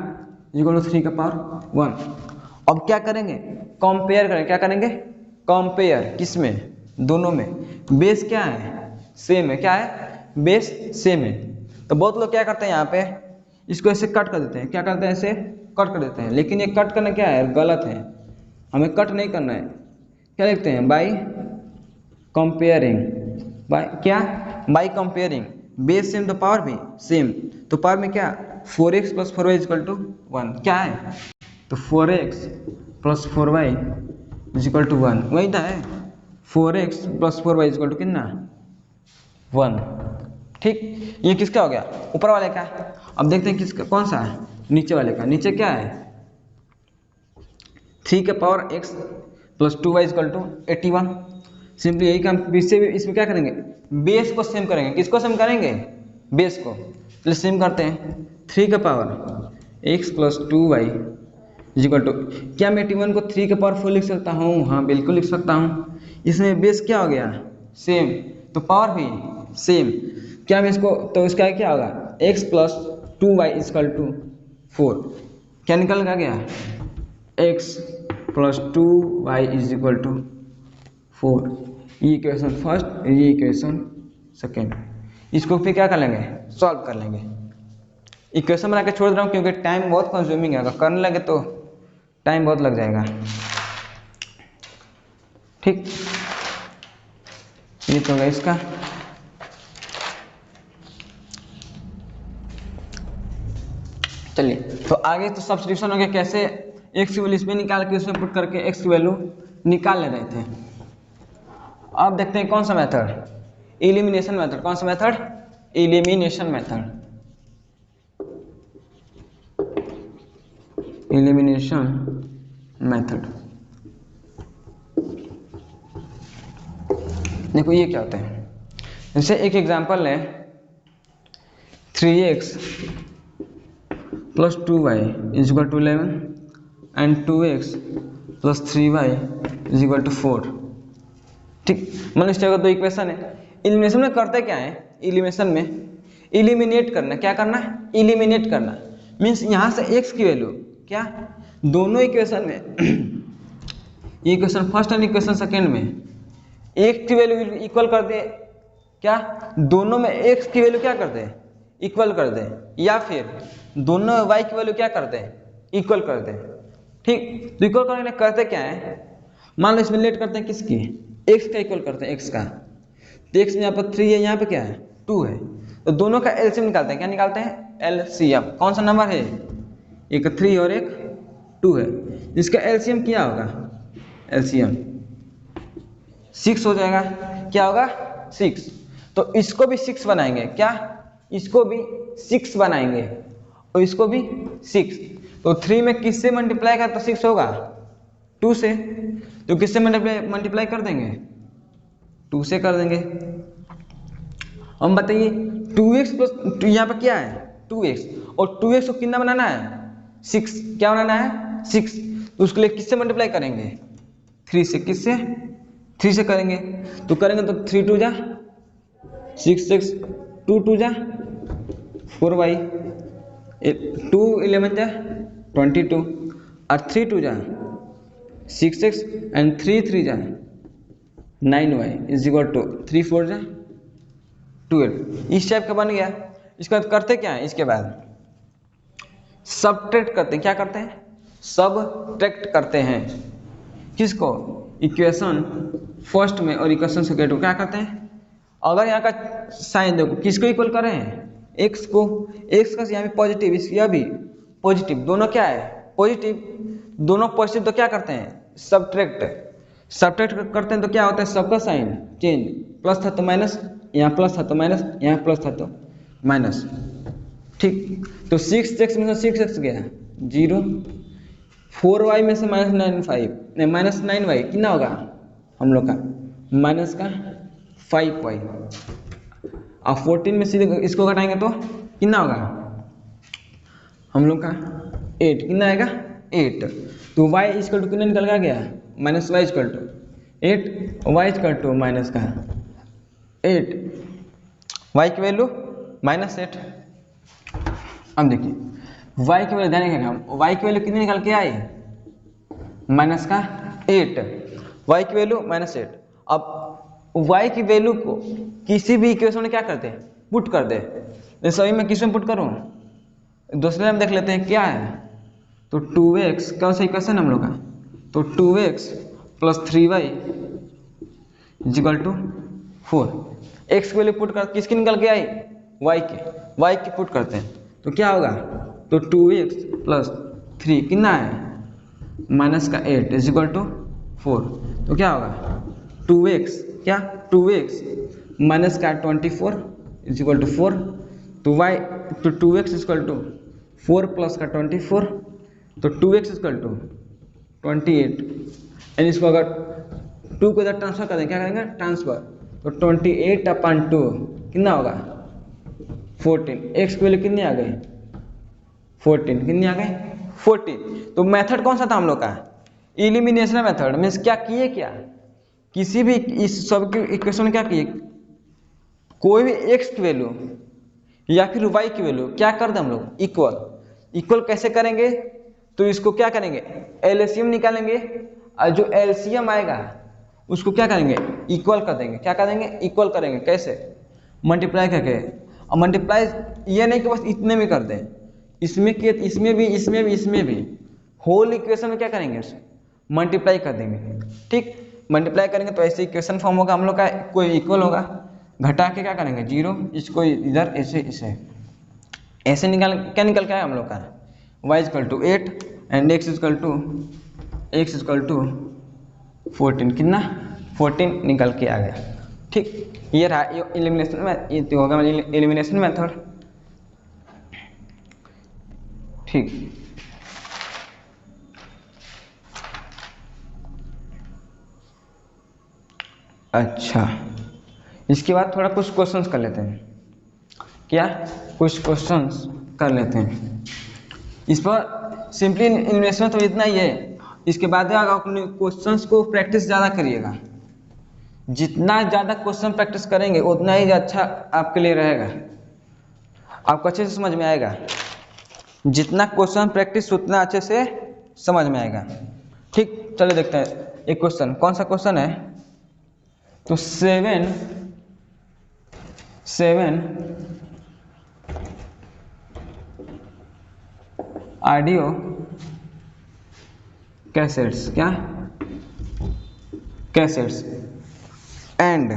[SPEAKER 1] इक्वल टू 3 का पावर 1। अब क्या करेंगे? कंपेयर करेंगे। क्या करेंगे? कंपेयर किसमें? दोनों में। बेस क्या है? सेम है। क्या है? बेस सेम है। तो बहुत लोग क्या करते हैं यहाँ पे, इसको ऐसे कट कर देते हैं। क्या करते हैं? ऐसे कट कर देते हैं, लेकिन ये कट करना क्या है, गलत है। हमें कट नहीं करना है। क्या लिखते हैं? By comparing. बाय क्या? By comparing. बेस सेम तो पावर भी सेम, तो पावर में क्या 4x plus 4y equal to 1 क्या है, तो 4x plus 4y equal to 1 वही था है। 4x plus 4y equal to कितना 1। ठीक, ये किसका हो गया? ऊपर वाले का। अब देखते हैं किसका, कौन सा है, नीचे वाले का। नीचे क्या है 3 के power x plus 2y equal to 81। Simply यही काम इसमें क्या करेंगे, बेस को सेम करेंगे। किसको सेम करेंगे? बेस को। चलिए सेम करते हैं। 3 का power x plus 2y equal to, क्या मैं 81 को 3 के पावर 4 लिख सकता हूँ? हाँ बिल्कुल लिख सकता हूँ। इसमें बेस क्या हो गया? सेम, तो पावर भी सेम। क्या मैं इसको, तो इसका क्या होगा x plus 2y equal to 4। क्या निकल गया? x plus 2y is equal to 4। ये इक्वेशन फर्स्ट, ये इक्वेशन सेकेंड। इसको फिर क्या कर लेंगे, सॉल्व कर लेंगे। इक्वेशन बना के छोड़ दे रहा हूँ क्योंकि टाइम बहुत कंज्यूमिंग है, अगर करने लगे तो टाइम बहुत लग जाएगा। ठीक, ये तो होगा इसका। चलिए तो आगे तो सब्स्टिट्यूशन हो गया। कैसे? x की वैल्यू इसमें निकाल के उसमें पुट करके x की वैल्यू निकाल ले रहे थे। अब देखते हैं कौन सा मेथड, एलिमिनेशन मेथड। कौन सा method? Elimination method. Elimination method. देखो ये क्या होता है, जैसे एक एग्जांपल है 3x plus 2y is equal to 11 and 2x plus 3y is equal to 4। ठीक, मान इस तरह का दो इक्वेशन है। एलिमिनेशन में करते क्या है, एलिमिनेशन में एलिमिनेट करना। क्या करना है? एलिमिनेट करना। मीन्स यहाँ से x की वैल्यू क्या, दोनों इक्वेशन में equation first and equation second में x की वैल्यू इक्वल कर दे। क्या दोनों में x की वैल्यू क्या कर दे, इक्वल कर दे, या फिर दोनों y की वैल्यू क्या कर दे, इक्वल कर दे। ठीक, तो इक्वल करने करते क्या है, मान लो इसमें लेट करते हैं किसकी, x का इक्वल करते हैं, x का। तो x यहाँ पर 3 है, यहाँ पे क्या है 2 है, तो दोनों का एलसीएम निकालते हैं। क्या निकालते हैं? एलसीएम। कौन सा नंबर है, एक 3 और एक 2 है, जिसका एलसीएम क्या होगा, एलसीएम 6 हो जाएगा। क्या होगा 6। तो इसको भी 6 बनाएंगे। क्या? इसको भी 6 बनाएंगे और इसको भी 6। तो 3 में किससे मल्टीप्लाई कर तो 6 होगा, 2 से। तो किससे मल्टीप्लाई कर देंगे, 2 से कर देंगे। हम बताइए 2x प्लस यहाँ पर क्या है 2x, और 2x को कितना बनाना है 6। क्या बनाना है 6। तो उसके लिए किससे मल्टीप्लाई करेंगे, 3 से। किससे? 3 से करेंगे। तो करेंगे तो 3 2 जा 6 6, 2 2 जा 4y, 2 11 जा 22, और 3 2 जा 6 6 एंड 3 3 जा 9y इज इक्वल टू 3 4 जा 12 इस टाइप का बन गया। इसके बाद करते क्या है, इसके बाद सबट्रैक्ट करते हैं। क्या करते हैं, सबट्रैक्ट करते हैं। किसको, इक्वेशन फर्स्ट में और इक्वेशन सेकेंड में क्या करते हैं, अगर यहाँ का साइन देखो किसको इक्वल कर रहे हैं, एक्स को। एक्स का यहाँ भी पॉजिटिव, यह भी पॉजिटिव, दोनों क्या है पॉजिटिव, दोनों पॉजिटिव, तो क्या करते हैं सबट्रैक्ट। सबट्रैक्ट करते हैं तो क्या होता है, सबका साइन चेंज, प्लस था तो माइनस, यहाँ प्लस था तो माइनस, यहाँ प्लस था तो माइनस। ठीक, तो 6x में से 6x गया 0, 4y में से माइनस 9y कितना होगा हम लोग का, माइनस का 5y। और 14 में से इसको घटाएंगे तो कितना होगा हम लोग का 8, कितना आएगा 8। तो y इक्वल टू कितना निकल गया, minus y equal to 8, y equal to minus का 8, y की वैल्यू माइनस 8। अब देखिए y की वैल्यू ध्यान रखिएगा, y की वैल्यू कितनी निकल के आई, माइनस का 8, y की वैल्यू माइनस 8। अब y की वैल्यू को किसी भी इक्वेशन में क्या करते हैं, पुट कर दे। जैसे अभी मैं किस में पुट करूँ, दूसरे में देख लेते हैं क्या है। तो 2x कौन सा इक्वेशन हम लोग का, तो 2x plus 3y equal to 4। x की वैल्यू पुट कर, किसकी निकल के आई, y की पुट करते हैं तो क्या होगा, तो 2x प्लस 3 कितना है माइनस का 8 इज इक्वल टू 4। तो क्या होगा 2x, क्या 2x माइनस का 24 इज इक्वल टू 4। तो y, तो 2x is equal to 4 plus का 24, तो 2x is equal to 28। And इसको अगर 2 को इधर ट्रांसफर कर देंगे, क्या करेंगे ट्रांसफर, तो 28/2 कितना होगा 14। x की वैल्यू कितनी आ गई 14, कितनी आ गई 14। तो मेथड कौन सा था हम लोग का, इलिमिनेशन मेथड। मीन्स क्या किए, क्या किसी भी इस सब के इक्वेशन क्या किए, कोई भी x की वैल्यू या फिर y की वैल्यू क्या कर दे हम लोग इक्वल। इक्वल कैसे करेंगे, तो इसको क्या करेंगे एलसीएम निकालेंगे, और जो एलसीएम आएगा उसको क्या करेंगे इक्वल कर देंगे। क्या कर देंगे इक्वल करेंगे, कैसे मल्टीप्लाई करके। और मल्टीप्लाई ये नहीं कि बस इतने में कर दें, इसमें किए, इसमें भी, इसमें भी, इसमें भी, होल इक्वेशन में क्या करेंगे मल्टीप्लाई कर देंगे। ठीक, मल्टीप्लाई करेंगे तो ऐसे इक्वेशन फॉर्म होगा हम लोग का, कोई इक्वल होगा, घटा के क्या करेंगे 0, इसको इधर ऐसे ऐसे निकाल, क्या निकल के आया हम लोग का y equal to 8 and x equal to 14, कितना 14 निकल के आ गया। ठीक, ये रहा एलिमिनेशन में, ये तो होगा एलिमिनेशन मेथड। ठीक, अच्छा, इसके बाद थोड़ा कुछ क्वेश्चंस कर लेते हैं। क्या, कुछ क्वेश्चंस कर लेते हैं। इस पर सिंपली इन्वेस्टमेंट तो इतना ही है। इसके बाद अपने क्वेश्चंस को प्रैक्टिस ज़्यादा करिएगा। जितना ज़्यादा क्वेश्चन प्रैक्टिस करेंगे उतना ही अच्छा आपके लिए रहेगा, आपको अच्छे से समझ में आएगा। जितना क्वेश्चन प्रैक्टिस उतना अच्छे से समझ में आएगा। ठीक, चलिए देखते हैं एक क्वेश्चन। कौन सा क्वेश्चन है, तो 7 ऑडियो कैसेट्स, क्या cassettes and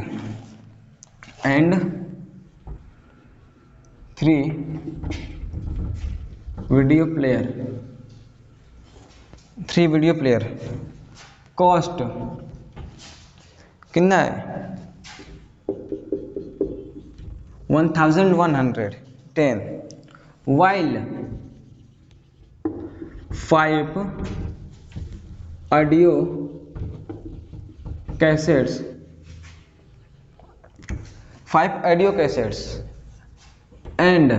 [SPEAKER 1] 3 video player cost कितना है 1110, while 5 audio cassettes and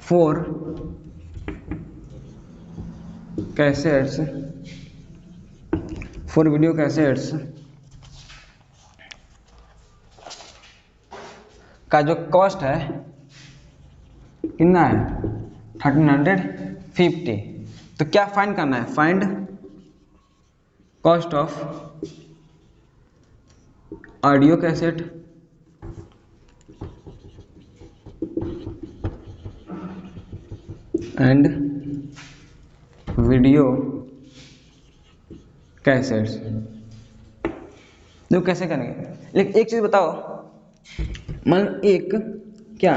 [SPEAKER 1] 4 cassettes, 4 video cassettes का जो कॉस्ट है कितना है 1350। तो क्या फाइंड करना है, find cost of audio cassette and video cassettes. देखो कैसे करेंगे, लेकिन एक चीज बताओ, मान एक क्या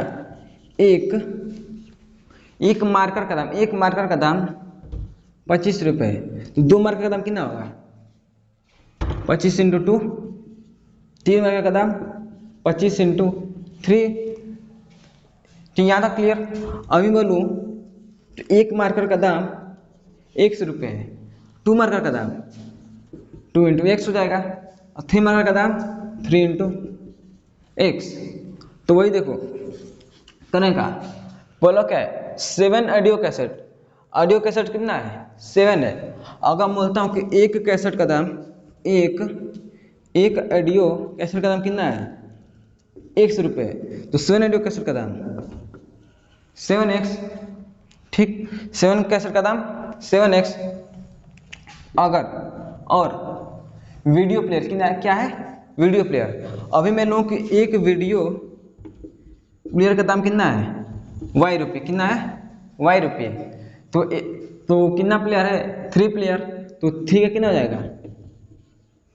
[SPEAKER 1] एक मार्कर का दाम 25 रुपये, तो 2 मार्कर का दाम कितना होगा? 25 इंटू 2, 3 मार्कर का दाम 25 इंटू 3। तो यहाँ तक क्लियर? अभी बोलूँ तो एक मार्कर का दाम 100 रुपये है, 2 मार्कर का दाम 2 इंटू एक्स हो जाएगा, और 3 मार्कर का दाम 3 इंटू एक्स। तो वही देखो करने का बोलो क्या है, 7 ऑडियो कैसेट कितना है? 7 है। अगर मैं बोलता हूँ कि एक कैसेट का दाम एक ऑडियो कैसेट का दाम कितना है? 100 रुपये, तो 7 ऑडियो कैसेट का दाम 7x, ठीक, 7 कैसेट का दाम 7x। अगर और वीडियो प्लेयर कितना है? क्या है? Video player. अभी मैं लूँ कि एक वीडियो प्लेयर का दाम कितना है? y रुपये। कितना है? y रुपये। तो कितना प्लेयर है? 3 प्लेयर, तो 3 का कितना हो जाएगा?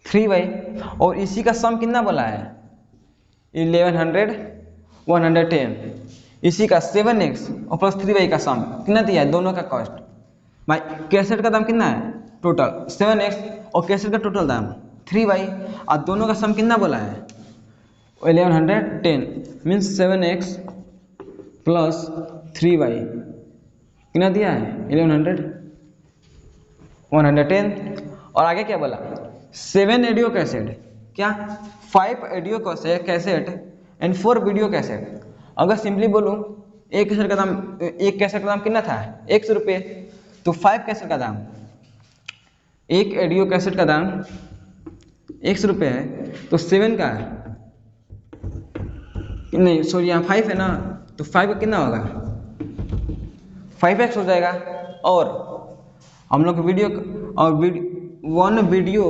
[SPEAKER 1] 3y। और इसी का सम कितना बोला है? 1100 110। इसी का 7x और प्लस 3y का सम कितना दिया है? दोनों का कॉस्ट। भाई कैसेट का दाम कितना है? टोटल 7x और कैसेट का टोटल दाम 3y, और दोनों का सम कितना बोला है? 1110 मीन्स 7x प्लस 3y कितना दिया है? 110। और आगे क्या बोला? 7 ऑडियो कैसेट, क्या 5 audio cassette and 4 video cassette. अगर सिंपली बोलूँ एक कैसेट का दाम कितना था? 100 रुपये, तो 5 कैसेट का दाम, एक ऑडियो कैसेट का दाम 100 रुपये है, तो 7 का नहीं सॉरी यहाँ 5 है ना, तो 5 का कितना होगा? 5x हो जाएगा। और हम लोग वीडियो और वन वीडियो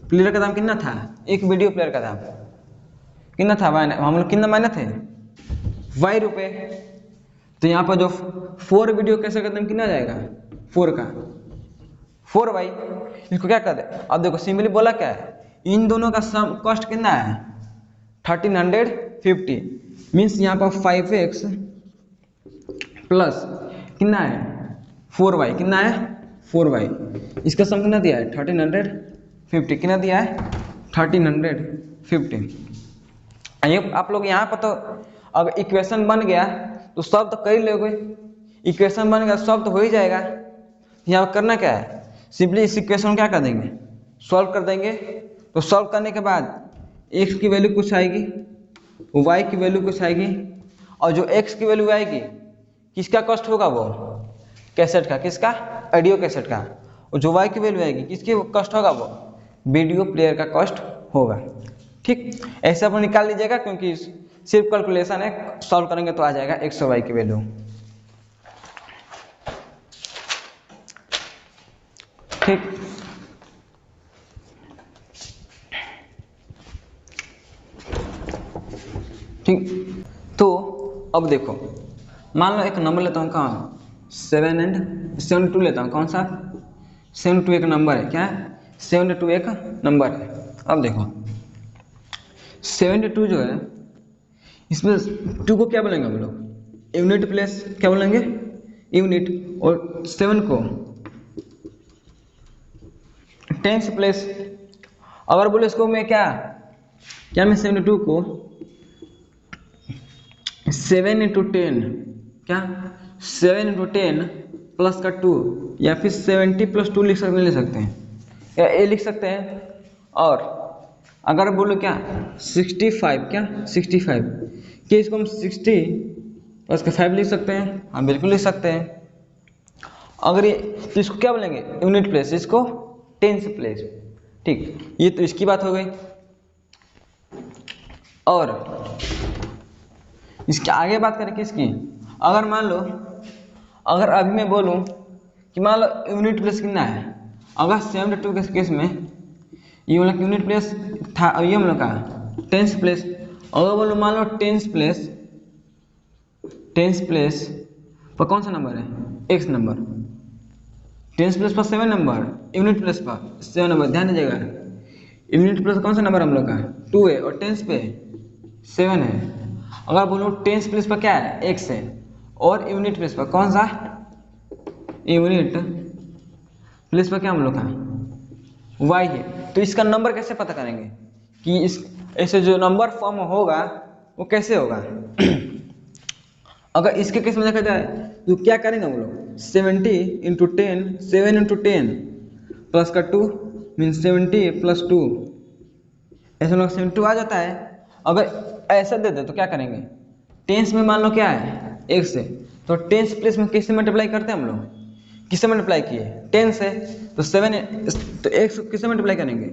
[SPEAKER 1] प्लेयर का दाम कितना था? एक वीडियो प्लेयर का दाम कितना था? हम लोग कितना माने थे? y रुपये। तो यहाँ पर जो 4 वीडियो कैसेट का दाम कितना जाएगा? 4 का 4y। इसको क्या कर दे? अब देखो सिंपली बोला क्या है, इन दोनों का सम कॉस्ट कितना है? 1350। मीन्स यहाँ पर 5x प्लस कितना है? 4y। कितना है? 4y। इसका सम कितना दिया है? 1350। कितना दिया है? 1350। ये आप लोग यहाँ पर तो अगर इक्वेशन बन गया तो सॉल्व तो कर ही लोगे। इक्वेशन बन गया सॉल्व तो हो ही जाएगा। यहाँ करना क्या है, सिंपली इस इक्वेशन क्या कर देंगे? सॉल्व कर देंगे। तो सॉल्व करने के बाद x की वैल्यू कुछ आएगी, y की वैल्यू कुछ आएगी, और जो x की वैल्यू आएगी किसका कॉस्ट होगा? वो कैसेट का। किसका? ऑडियो कैसेट का। और जो y की वैल्यू आएगी किसकी कॉस्ट होगा? वो वीडियो प्लेयर का कॉस्ट होगा। ठीक, ऐसे आप निकाल लीजिएगा, क्योंकि सिर्फ कैलकुलेशन है, सॉल्व करेंगे तो आ जाएगा x और y की वैल्यू। ठीक, ठीक। तो अब देखो, मान लो एक नंबर लेता हूँ, कहाँ 72 लेता हूँ। कौन सा? 72 एक नंबर है। क्या है? 72 एक नंबर है। अब देखो 72 जो है, इसमें 2 को क्या बोलेंगे हम लोग? Unit place. क्या बोलेंगे? यूनिट। और 7 को टेंस प्लेस। अगर बोले इसको मैं क्या मैं 72 को 7 इंटू 10, क्या 7 इंटू 10 प्लस का 2, या फिर 70 प्लस 2 ले सकते हैं, या ए लिख सकते हैं। और अगर बोलो क्या 65, क्या 65, क्या इसको हम 60 प्लस का 5 लिख सकते हैं? हाँ बिल्कुल लिख सकते हैं। अगर ये तो इसको क्या बोलेंगे? Unit place. इसको टेंस प्लेस। ठीक, ये तो इसकी बात हो गई। और इसके आगे बात करें किसकी? अगर मान लो, अगर अभी मैं बोलूं कि मान लो यूनिट प्लेस कितना है, अगर 72 के केस में ये वाला यूनिट प्लेस था, ये हम लोग का टेंस प्लेस। अगर बोलो मान लो टेंस प्लेस पर कौन सा नंबर है, एक्स नंबर। टेंस प्लेस पर 7 नंबर, यूनिट प्लेस पर 7 नंबर, ध्यान दीजिएगा। यूनिट प्लेस कौन सा नंबर हम लोग का 2 है और टेंस पे 7 है। अगर बोलो टेंस प्लेस पर क्या है, एक्स है, और यूनिट प्लेस पर कौन सा, यूनिट प्लेस पर क्या हम लोग का वाई है, तो इसका नंबर कैसे पता करेंगे कि इस ऐसे जो नंबर फॉर्म होगा वो कैसे होगा। अगर इसके केस में देखा जाए तो क्या करेंगे हम लोग, 70 इंटू 10, 7 इंटू 10 प्लस का 2 मीन 70 प्लस 2, ऐसे लोग 72 आ जाता है। अगर ऐसा दे दे तो क्या करेंगे, टेंस में मान लो क्या है एक्स है, तो टेंस प्लेस में किससे मल्टीप्लाई करते हैं हम लोग, किससे मल्टीप्लाई किए 10 से, तो 7 तो एक्स किससे मल्टीप्लाई करेंगे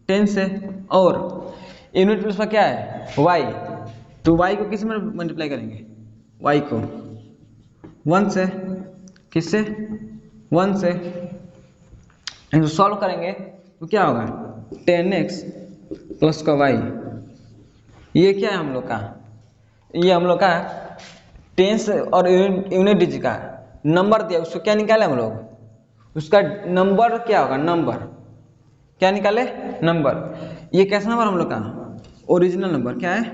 [SPEAKER 1] 10 से, और यूनिट प्लेस पर क्या है वाई, तो वाई को किससे मल्टीप्लाई करेंगे, वाई को 1 से, किससे 1 से। तो सॉल्व करेंगे तो क्या होगा 10x प्लस का वाई, ये क्या है हम लोग का, ये हम लोग का टेंस और यूनिट डिजिट का नंबर दिया, उसको क्या निकाले हम लोग, उसका नंबर क्या होगा, नंबर क्या निकाले नंबर। ये कैसा नंबर हम लोग का ओरिजिनल नंबर, क्या है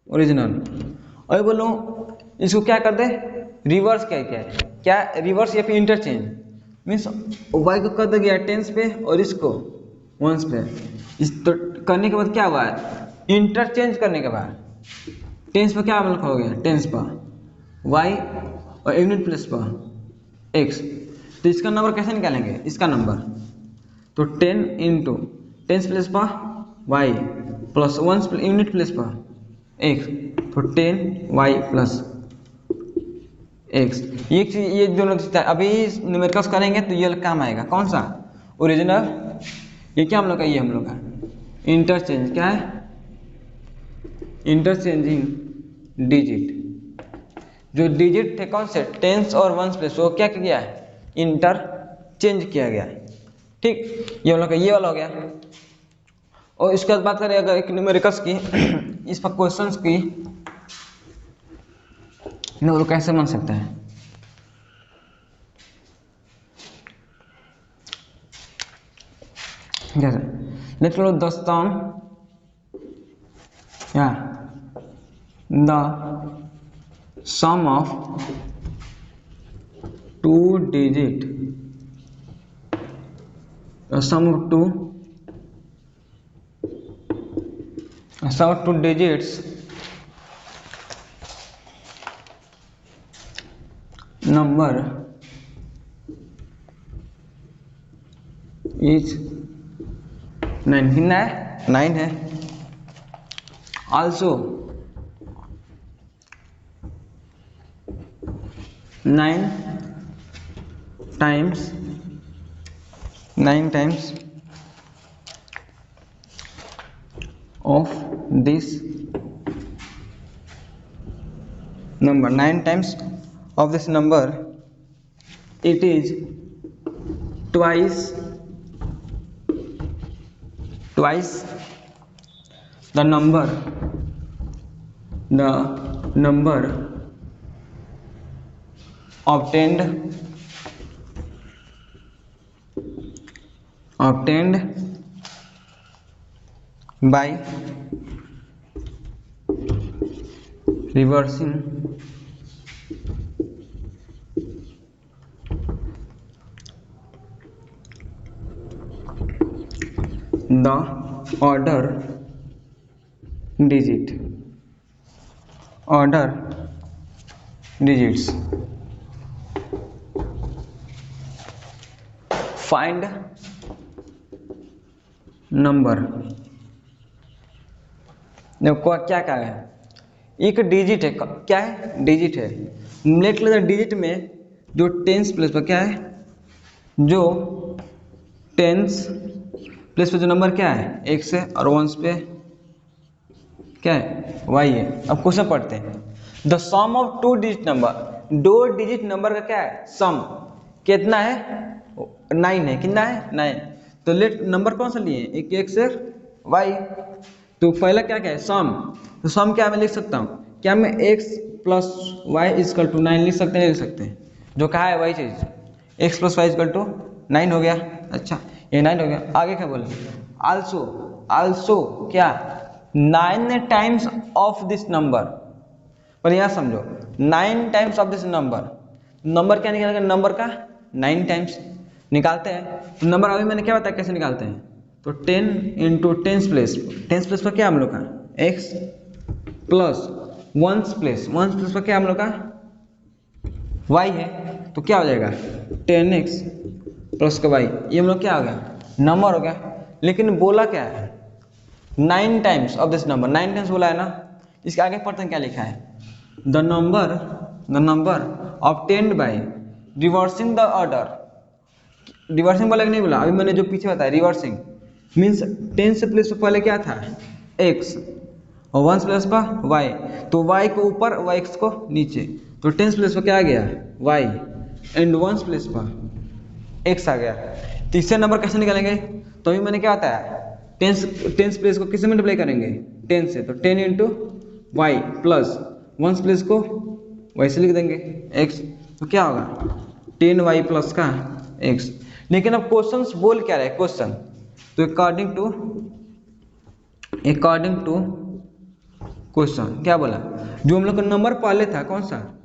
[SPEAKER 1] ओरिजिनल। और बोलो इसको क्या कर दे रिवर्स, क्या रिवर्स या फिर इंटरचेंज, मीन्स वाई को कर दिया टेंस पे और इसको वंस पे, इस तो करने के बाद क्या हुआ इंटरचेंज करने के बाद टेंस पर क्या लिखा हो गया, टेंस पर वाई और यूनिट प्लेस पर एक्स। तो इसका नंबर कैसे निकालेंगे, इसका नंबर तो 10 इंटू टेंस प्लेस पर वाई प्लस 1 यूनिट प्लेस पर एक्स, तो 10 वाई प्लस एक्स। ये दोनों अभी न्यूमेरिकल्स करेंगे तो ये काम आएगा, कौन सा ओरिजिनल, ये क्या हम लोग का, ये हम लोग का इंटरचेंज, क्या है इंटरचेंजिंग डिजिट। जो डिजिट थे कौन से टेंस और वंस प्लेस, वो क्या किया है इंटरचेंज किया गया, ठीक। ये हम लोग का ये वाला हो गया। और इसके बाद बात करें अगर एक न्यूमेरिकल्स की इस पर क्वेश्चंस की, वो कैसे बन सकता है, कैसे लेट्स लो द सम या the sum of 2 digit, sum of 2 digits number is 9 है। also 9 times of this number, 9 times of this number, it is twice the number obtained by reversing the order digits. Find number, देखो क्या है, एक डिजिट है, क्या है डिजिट है, लेट लो डिजिट में जो टेंस प्लेस पर क्या है, जो टेंस प्लेस पे जो नंबर क्या है एक्स है और वंस पे क्या है वाई है। अब क्वेश्चन पढ़ते हैं, the sum of 2 digit number, 2 digit number का क्या है सम, कितना है 9 है, कितना है 9। तो लेट नंबर कौन सा लिए, एक एक्स है वाई, तो पहला क्या क्या है, सम। तो सम क्या मैं लिख सकता हूँ, क्या मैं x plus y is equal to 9 लिख सकते हैं, लिख सकते हैं, जो कहा है वही चीज़, x plus y is equal to 9 हो गया। अच्छा ये 9 हो गया, आगे क्या बोले, आल्सो, आल्सो क्या 9 टाइम्स ऑफ दिस नंबर। पर यहाँ समझो 9 times of this number, number क्या निकालेगा, नंबर का 9 टाइम्स निकालते हैं। तो नंबर अभी मैंने क्या बताया कैसे निकालते हैं, तो 10 into tens place, tens place पर क्या हम लोग का x plus ones place, ones place पर क्या हम लोग का y है, तो क्या हो जाएगा 10x प्लस का y, ये हम लोग क्या हो गया नंबर हो गया। लेकिन बोला क्या है 9 times of this number, 9 times बोला है ना, इसके आगे पढ़ते हैं क्या लिखा है, the number obtained by reversing the order. Reversing बोला कि नहीं बोला, अभी मैंने जो पीछे बताया रिवर्सिंग मीन्स 10 से प्लेस पहले क्या था x और 1 प्लेस पर y, तो y को ऊपर और x को नीचे, तो 10 प्लेस पर क्या आ गया y एंड 1 प्लेस पर x आ गया। तीसरे नंबर कैसे निकालेंगे, तो अभी मैंने क्या बताया 10 प्लेस को किससे मल्टीप्लाई करेंगे 10 से, तो 10 इंटू वाई प्लस 1 प्लेस को वैसे लिख देंगे x, तो क्या होगा 10y प्लस का x। लेकिन अब क्वेश्चंस बोल क्या रहे क्वेश्चन, तो अकॉर्डिंग टू क्वेश्चन क्या बोला, जो हम लोग का नंबर पहले था कौन सा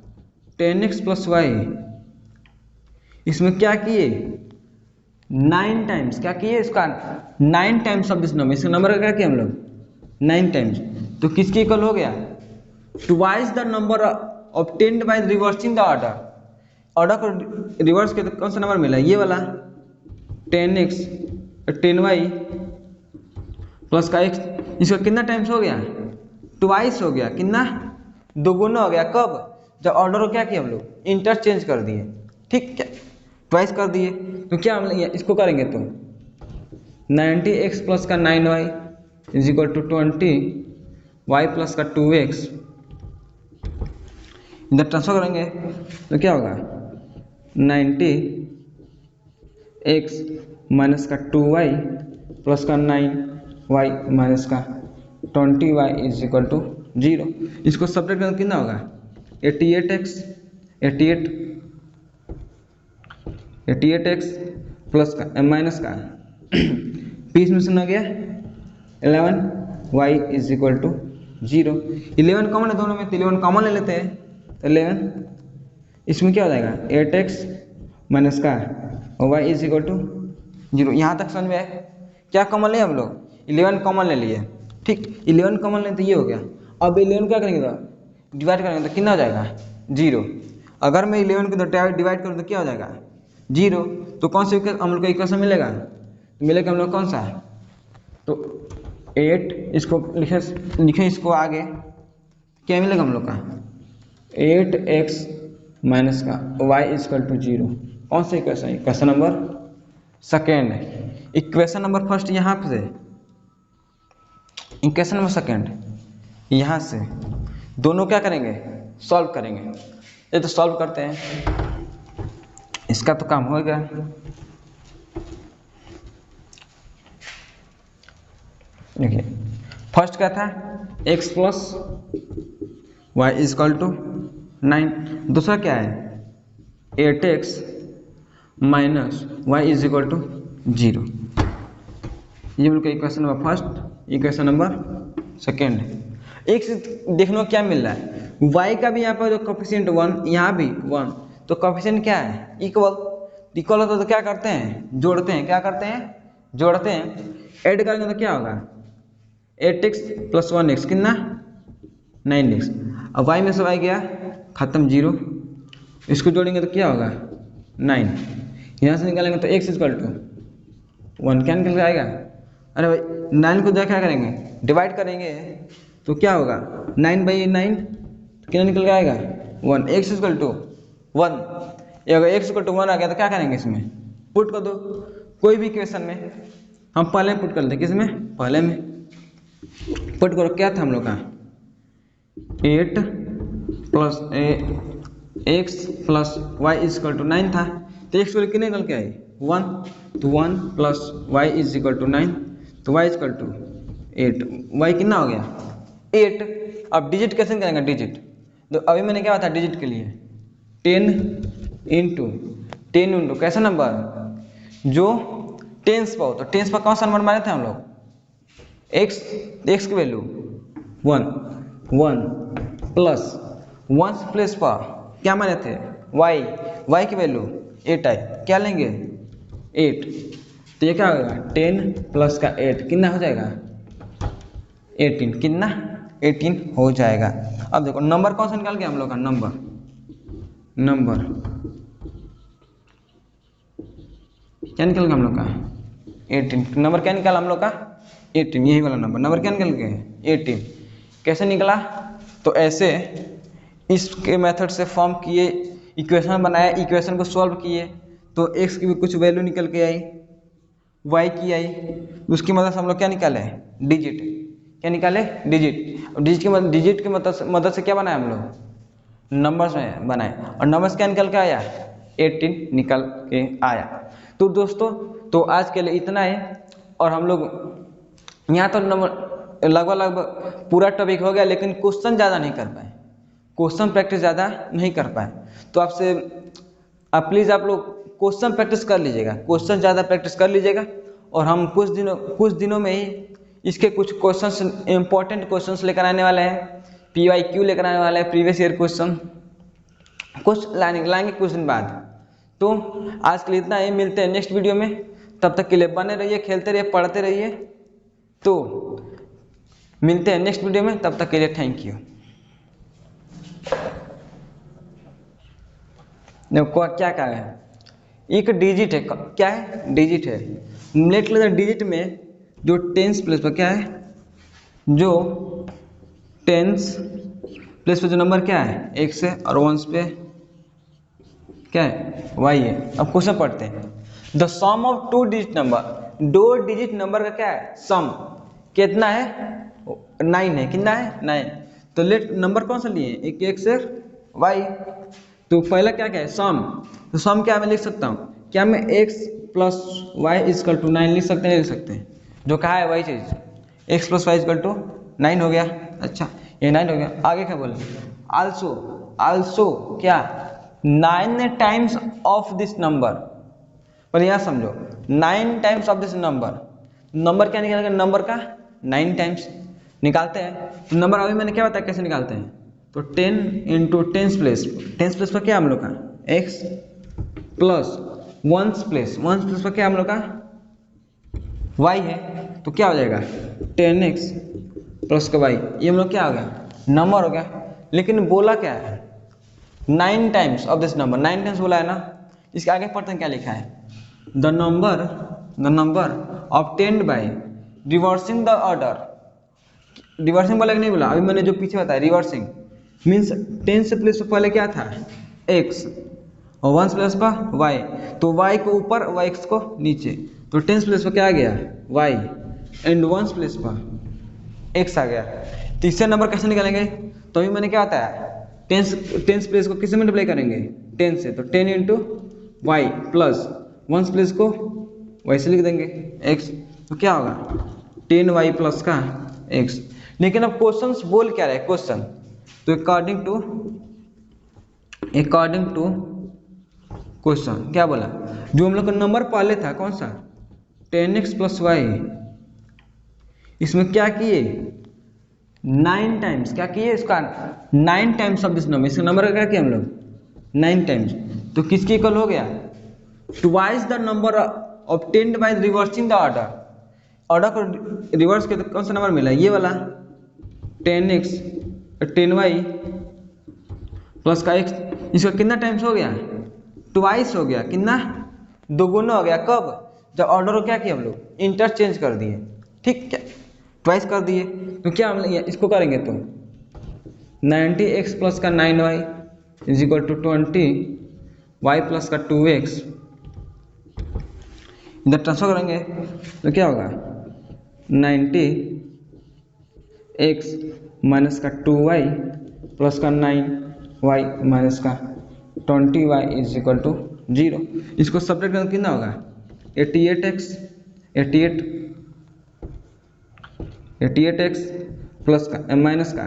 [SPEAKER 1] 10x प्लस वाई, इसमें क्या किए 9 टाइम्स, क्या किए इसका 9 टाइम्स ऑफ दिस नंबर, इसका नंबर का क्या किया हम लोग 9 टाइम्स, तो किसके इक्वल हो गया twice the number obtained by reversing the order. Order को रिवर्स किया तो कौन सा नंबर मिला, ये वाला 10x 10y प्लस का x, इसका कितना टाइम्स हो गया ट्वाइस हो गया, कितना दोगुना हो गया, कब जब ऑर्डर को क्या किया हम लोग इंटरचेंज कर दिए, ठीक क्या ट्वाइस कर दिए, तो क्या हम इसको करेंगे तो 90x प्लस का 9y is equal to 20y plus का 2x, इधर ट्रांसफर करेंगे तो क्या होगा 90x माइनस का 2y प्लस का 9y माइनस का 20y इज इक्वल टू 0। इसको सब्ट्रैक्ट करें कितना होगा 88x प्लस का माइनस का बीच में से हो गया 11y is equal to 0। 11 common है दोनों में, तो 11 कॉमन ले लेते हैं, तो 11 इसमें क्या हो जाएगा 8x माइनस का और y इज इक्वल टू 0। यहाँ तक समझ में आए, क्या कॉमन ले हम लोग 11 कॉमन ले लिए, ठीक 11 कॉमन ले तो ये हो गया। अब 11 क्या करेंगे तो डिवाइड करेंगे तो कितना हो जाएगा 0। अगर मैं 11 को डिवाइड करूँ तो क्या हो जाएगा 0, तो कौन से हम लोग का इक्वेशन मिलेगा, मिलेगा हम लोग कौन सा, तो 8 इसको लिखे इसको आगे क्या मिलेगा हम लोग का 8x माइनस का y इजकल टू 0। कौन सा equation, equation number second, equation number first यहाँ से, इक्वेशन नंबर सेकेंड यहाँ से, दोनों क्या करेंगे सॉल्व करेंगे। ये तो सॉल्व करते हैं, इसका तो काम हो गया। देखिए फर्स्ट क्या था x plus y is equal to 9, दूसरा क्या है 8x minus y is equal to 0। ये हम लोग का equation number first, equation number second. एक से देखने को क्या मिल रहा है y का भी यहाँ पर जो कोफिशिएंट 1, यहाँ भी 1, तो कोफिशिएंट क्या है इक्वल होता तो क्या करते हैं जोड़ते हैं, क्या करते हैं जोड़ते हैं, ऐड करेंगे तो क्या होगा 8x प्लस 1x कितना 9x। अब y में से y गया खत्म 0, इसको जोड़ेंगे तो क्या होगा 9, यहाँ से निकालेंगे तो x इक्वल टू 1 क्या निकल के आएगा। अरे भाई 9 को क्या करेंगे डिवाइड करेंगे तो क्या होगा 9 बाई 9 कितना निकल के आएगा 1, x इक्वल टू 1। अगर x इक्वल टू 1 आ गया तो क्या करेंगे इसमें पुट कर दो, कोई भी इक्वेशन में हम पहले पुट कर लेते, किसमें पहले में पुट करो, क्या था हम लोग का 8 plus x plus y is equal to 9 था, तो x वैल्यू कितने निकल के आई 1, तो 1 plus y is equal to 9, तो y इजकल टू 8, वाई कितना हो गया 8। अब डिजिट कैसे करेंगे डिजिट, तो अभी मैंने क्या बताया डिजिट के लिए 10 इंटू कैसा नंबर जो टेंस पर हो, तो टेंस पर कौन सा नंबर माने थे हम लोग एक्स की वैल्यू 1 प्लस 1 प्लेस पर क्या माने थे वाई की वैल्यू 8 आई, क्या लेंगे 8, तो ये क्या होगा 10 प्लस का 8 कितना हो जाएगा 18, कितना 18 हो जाएगा। अब देखो नंबर कौन सा निकाल गया हम लोग का नंबर क्या निकल गया हम लोग का 18, नंबर क्या निकाला हम लोग का 18, यही वाला नंबर क्या निकल गया 18। कैसे निकला, तो ऐसे इसके मेथड से फॉर्म किए, इक्वेशन बनाया, इक्वेशन को सॉल्व किए, तो x की भी कुछ वैल्यू निकल के आई, y की आई, उसकी मदद से हम लोग क्या निकाले डिजिट, क्या निकाले डिजिट। डिजिट की मदद से क्या बनाया हम लोग नंबर्स में बनाए, और नंबर्स क्या निकल के आया 18 निकल के आया। तो दोस्तों तो आज के लिए इतना है, और हम लोग यहाँ तो लगभग पूरा टॉपिक हो गया, लेकिन क्वेश्चन ज़्यादा नहीं कर पाए, क्वेश्चन प्रैक्टिस ज़्यादा नहीं कर पाए। तो आपसे प्लीज़ आप लोग क्वेश्चन प्रैक्टिस कर लीजिएगा, क्वेश्चन ज़्यादा प्रैक्टिस कर लीजिएगा, और हम कुछ दिनों में ही इसके कुछ क्वेश्चंस इंपॉर्टेंट क्वेश्चंस लेकर आने वाले हैं, PYQ लेकर आने वाले हैं, प्रीवियस ईयर क्वेश्चन कुछ लाएंगे कुछ दिन बाद। तो आज के लिए इतना ही, मिलते हैं नेक्स्ट वीडियो में, तब तक के लिए बने रहिए, खेलते रहिए, पढ़ते रहिए। तो मिलते हैं नेक्स्ट वीडियो में, तब तक के लिए थैंक यू। देखो क्या क्या है, एक डिजिट है, क्या है डिजिट है, लेट लेते डिजिट में जो टेंस प्लेस पर क्या है, जो टेंस प्लेस पर जो नंबर क्या है x है, और वंस पे क्या है y है। अब क्वेश्चन पढ़ते हैं, the sum of 2 digit number, 2 digit number का क्या है सम, कितना है 9 है, कितना है 9। तो लेट नंबर कौन सा लिए, एक x है y, तो पहला क्या क्या है सम, तो सम क्या मैं लिख सकता हूँ, क्या मैं x plus y is equal to 9 लिख सकते हैं, नहीं लिख सकते, जो कहा है वही चीज, x plus y is equal to 9 हो गया। अच्छा ये 9 हो गया, आगे क्या बोले आल्सो क्या 9 टाइम्स ऑफ दिस नंबर, पर यहाँ समझो 9 टाइम्स ऑफ दिस नंबर क्या निकालेगा नंबर का 9 टाइम्स निकालते हैं। तो नंबर अभी मैंने क्या बताया कैसे निकालते हैं, तो 10 इंटू टेंस प्लेस पर क्या हम लोग का x प्लस वंस प्लेस पर क्या हम लोग का y है, तो क्या हो जाएगा 10x प्लस का y, ये हम लोग क्या हो गया नंबर हो गया। लेकिन बोला क्या है 9 times of this number, 9 times बोला है ना। इसके आगे पढ़ते हैं क्या लिखा है, the number obtained by reversing the order, reversing बोला कि नहीं बोला, अभी मैंने जो पीछे बताया रिवर्सिंग मीन्स 10 से प्लेस पर पहले क्या था x और 1 प्लस पर y, तो y को ऊपर और x को नीचे, तो 10 प्लेस पर क्या आ गया y एंड 1 प्लेस पर x आ गया। तीसरे नंबर कैसे निकालेंगे, तो अभी मैंने क्या बताया 10 प्लेस को किससे मल्टीप्लाई करेंगे 10 से, तो 10 इंटू वाई प्लस 1 प्लेस को वैसे लिख देंगे x, तो क्या होगा 10y प्लस का x। लेकिन अब क्वेश्चंस बोल क्या रहे क्वेश्चन, तो अकॉर्डिंग टू क्वेश्चन क्या बोला, जो हम लोग का नंबर पहले था कौन सा 10x प्लस वाई, इसमें क्या किए 9 टाइम्स, क्या किए इसका 9 टाइम्स ऑफ दिस नंबर, इसका नंबर का क्या किया हम लोग 9 टाइम्स, तो किसके इक्वल हो गया twice the number obtained by reversing the order को रिवर्स के तो कौन सा नंबर मिला ये वाला 10x 10y प्लस का x, इसका कितना टाइम्स हो गया ट्वाइस हो गया, कितना दोगुना हो गया, कब जब ऑर्डर को क्या किया हम लोग इंटरचेंज कर दिए, ठीक क्या ट्वाइस कर दिए, तो क्या हम इसको करेंगे तो 90x प्लस का 9y is equal to 20y plus का 2x, इधर ट्रांसफर करेंगे तो क्या होगा 90x माइनस का 2y प्लस का 9y माइनस का 20y इज इक्वल टू 0। इसको सब्ट्रैक्ट करना कितना होगा 88x 88 88x प्लस का माइनस का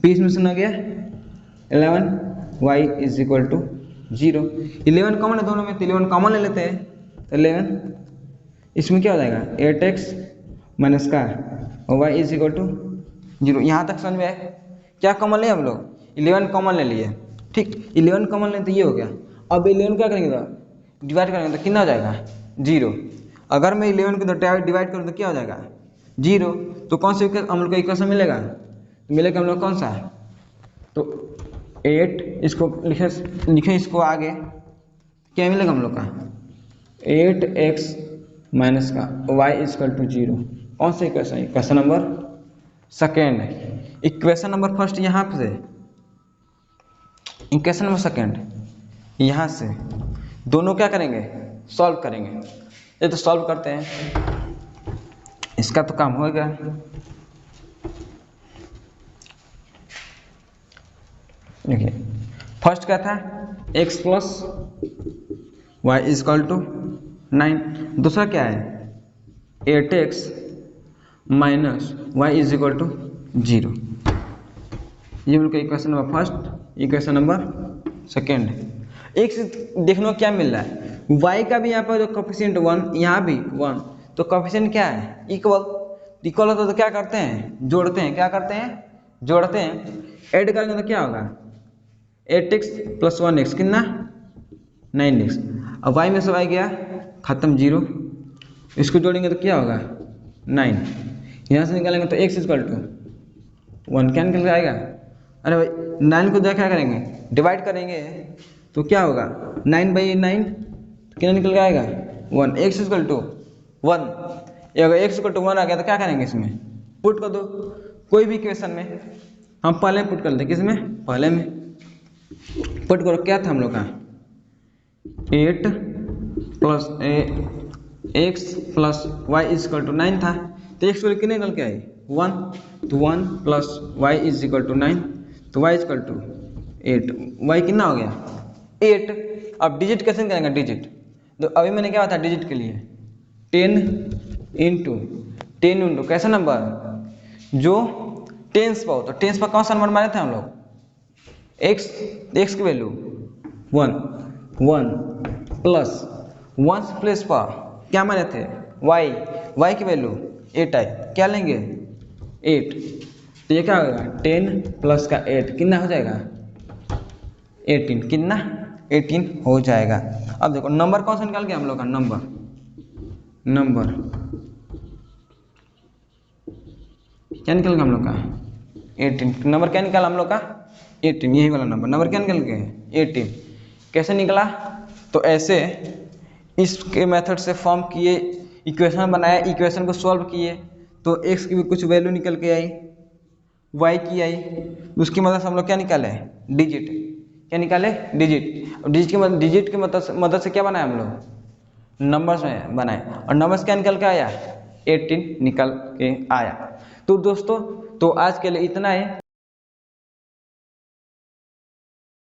[SPEAKER 1] p इसमें से हो गया 11 y is equal to 0। 11 common है दोनों में, तो 11 कॉमन ले लेते हैं, तो 11 इसमें क्या हो जाएगा 8x माइनस का और y इज इक्वल टू 0। यहाँ तक समझ में आए? क्या कॉमन ले हम लोग? 11 कॉमन ले लिए, ठीक। 11 कॉमन ले तो ये हो गया। अब 11 क्या करेंगे तो डिवाइड करेंगे तो कितना हो जाएगा 0। अगर मैं 11 को डिवाइड करूँ तो क्या हो जाएगा 0। तो कौन से हम लोग को इक्वेशन मिलेगा? मिलेगा हम लोग कौन सा? तो 8 इसको लिखे इसको आगे, क्या मिलेगा हम लोग का 8x माइनस का y इजकल टू 0। कौन सा equation? Equation number second. Equation number first यहाँ से, इक्वेशन नंबर सेकेंड यहाँ से, दोनों क्या करेंगे सॉल्व करेंगे। ये तो सॉल्व करते हैं, इसका तो काम हो गया। देखिए फर्स्ट क्या था x plus y is equal to 9। दूसरा क्या है 8x minus y is equal to 0। ये उनका equation number first, equation number second. एक से देखने को क्या मिल रहा है y का भी यहाँ पर जो कोफिशिएंट 1, यहाँ भी 1, तो कोफिशिएंट क्या है इक्वल। इक्वल होता तो क्या करते हैं जोड़ते हैं, क्या करते हैं जोड़ते हैं। ऐड करेंगे तो क्या होगा 8x प्लस 1x कितना 9x। अब y में सब आ गया खत्म 0, इसको जोड़ेंगे तो क्या होगा 9। यहाँ से निकालेंगे तो x इक्वल टू 1 क्या निकल आएगा। अरे भाई 9 को क्या करेंगे डिवाइड करेंगे तो क्या होगा 9/9 कितना निकल के आएगा 1। x equal to 1। अगर x इक्वल टू 1 आ गया तो क्या करेंगे इसमें पुट कर दो कोई भी इक्वेशन में। हम पहले पुट कर लेते किसमें, पहले में पुट करो। क्या था हम लोग का 8 plus x plus y is equal to 9 था, तो x को कितने निकल के आई 1, तो 1 plus y is equal to 9, तो y is equal to 8। y कितना हो गया 8। अब डिजिट कैसे करेंगे डिजिट, तो अभी मैंने क्या बताया डिजिट के लिए 10 इंटू कैसा नंबर जो टेंस पर हो, तो टेंस पर कौन सा नंबर मारे थे हम लोग x की वैल्यू 1 प्लस 1 प्लस पर क्या मारे थे y की वैल्यू 8 आई, क्या लेंगे 8। तो ये क्या होगा 10 प्लस का 8 कितना हो जाएगा 18, कितना 18 हो जाएगा। अब देखो नंबर कौन सा निकाल गया हम लोग का नंबर क्या निकल गया हम लोग का 18। नंबर क्या निकाला हम लोग का 18, यही वाला नंबर क्या निकल गया 18। कैसे निकला, तो ऐसे इसके मेथड से फॉर्म किए, इक्वेशन बनाया, इक्वेशन को सॉल्व किए तो x की भी कुछ वैल्यू निकल के आई, y की आई, उसकी मदद से हम लोग क्या निकाले डिजिट, क्या निकाले डिजिट। डिजिट की मदद से क्या बनाया हम लोग नंबर्स में बनाए, और नंबर्स क्या निकल के आया 18 निकल के आया। तो दोस्तों तो आज के लिए इतना है।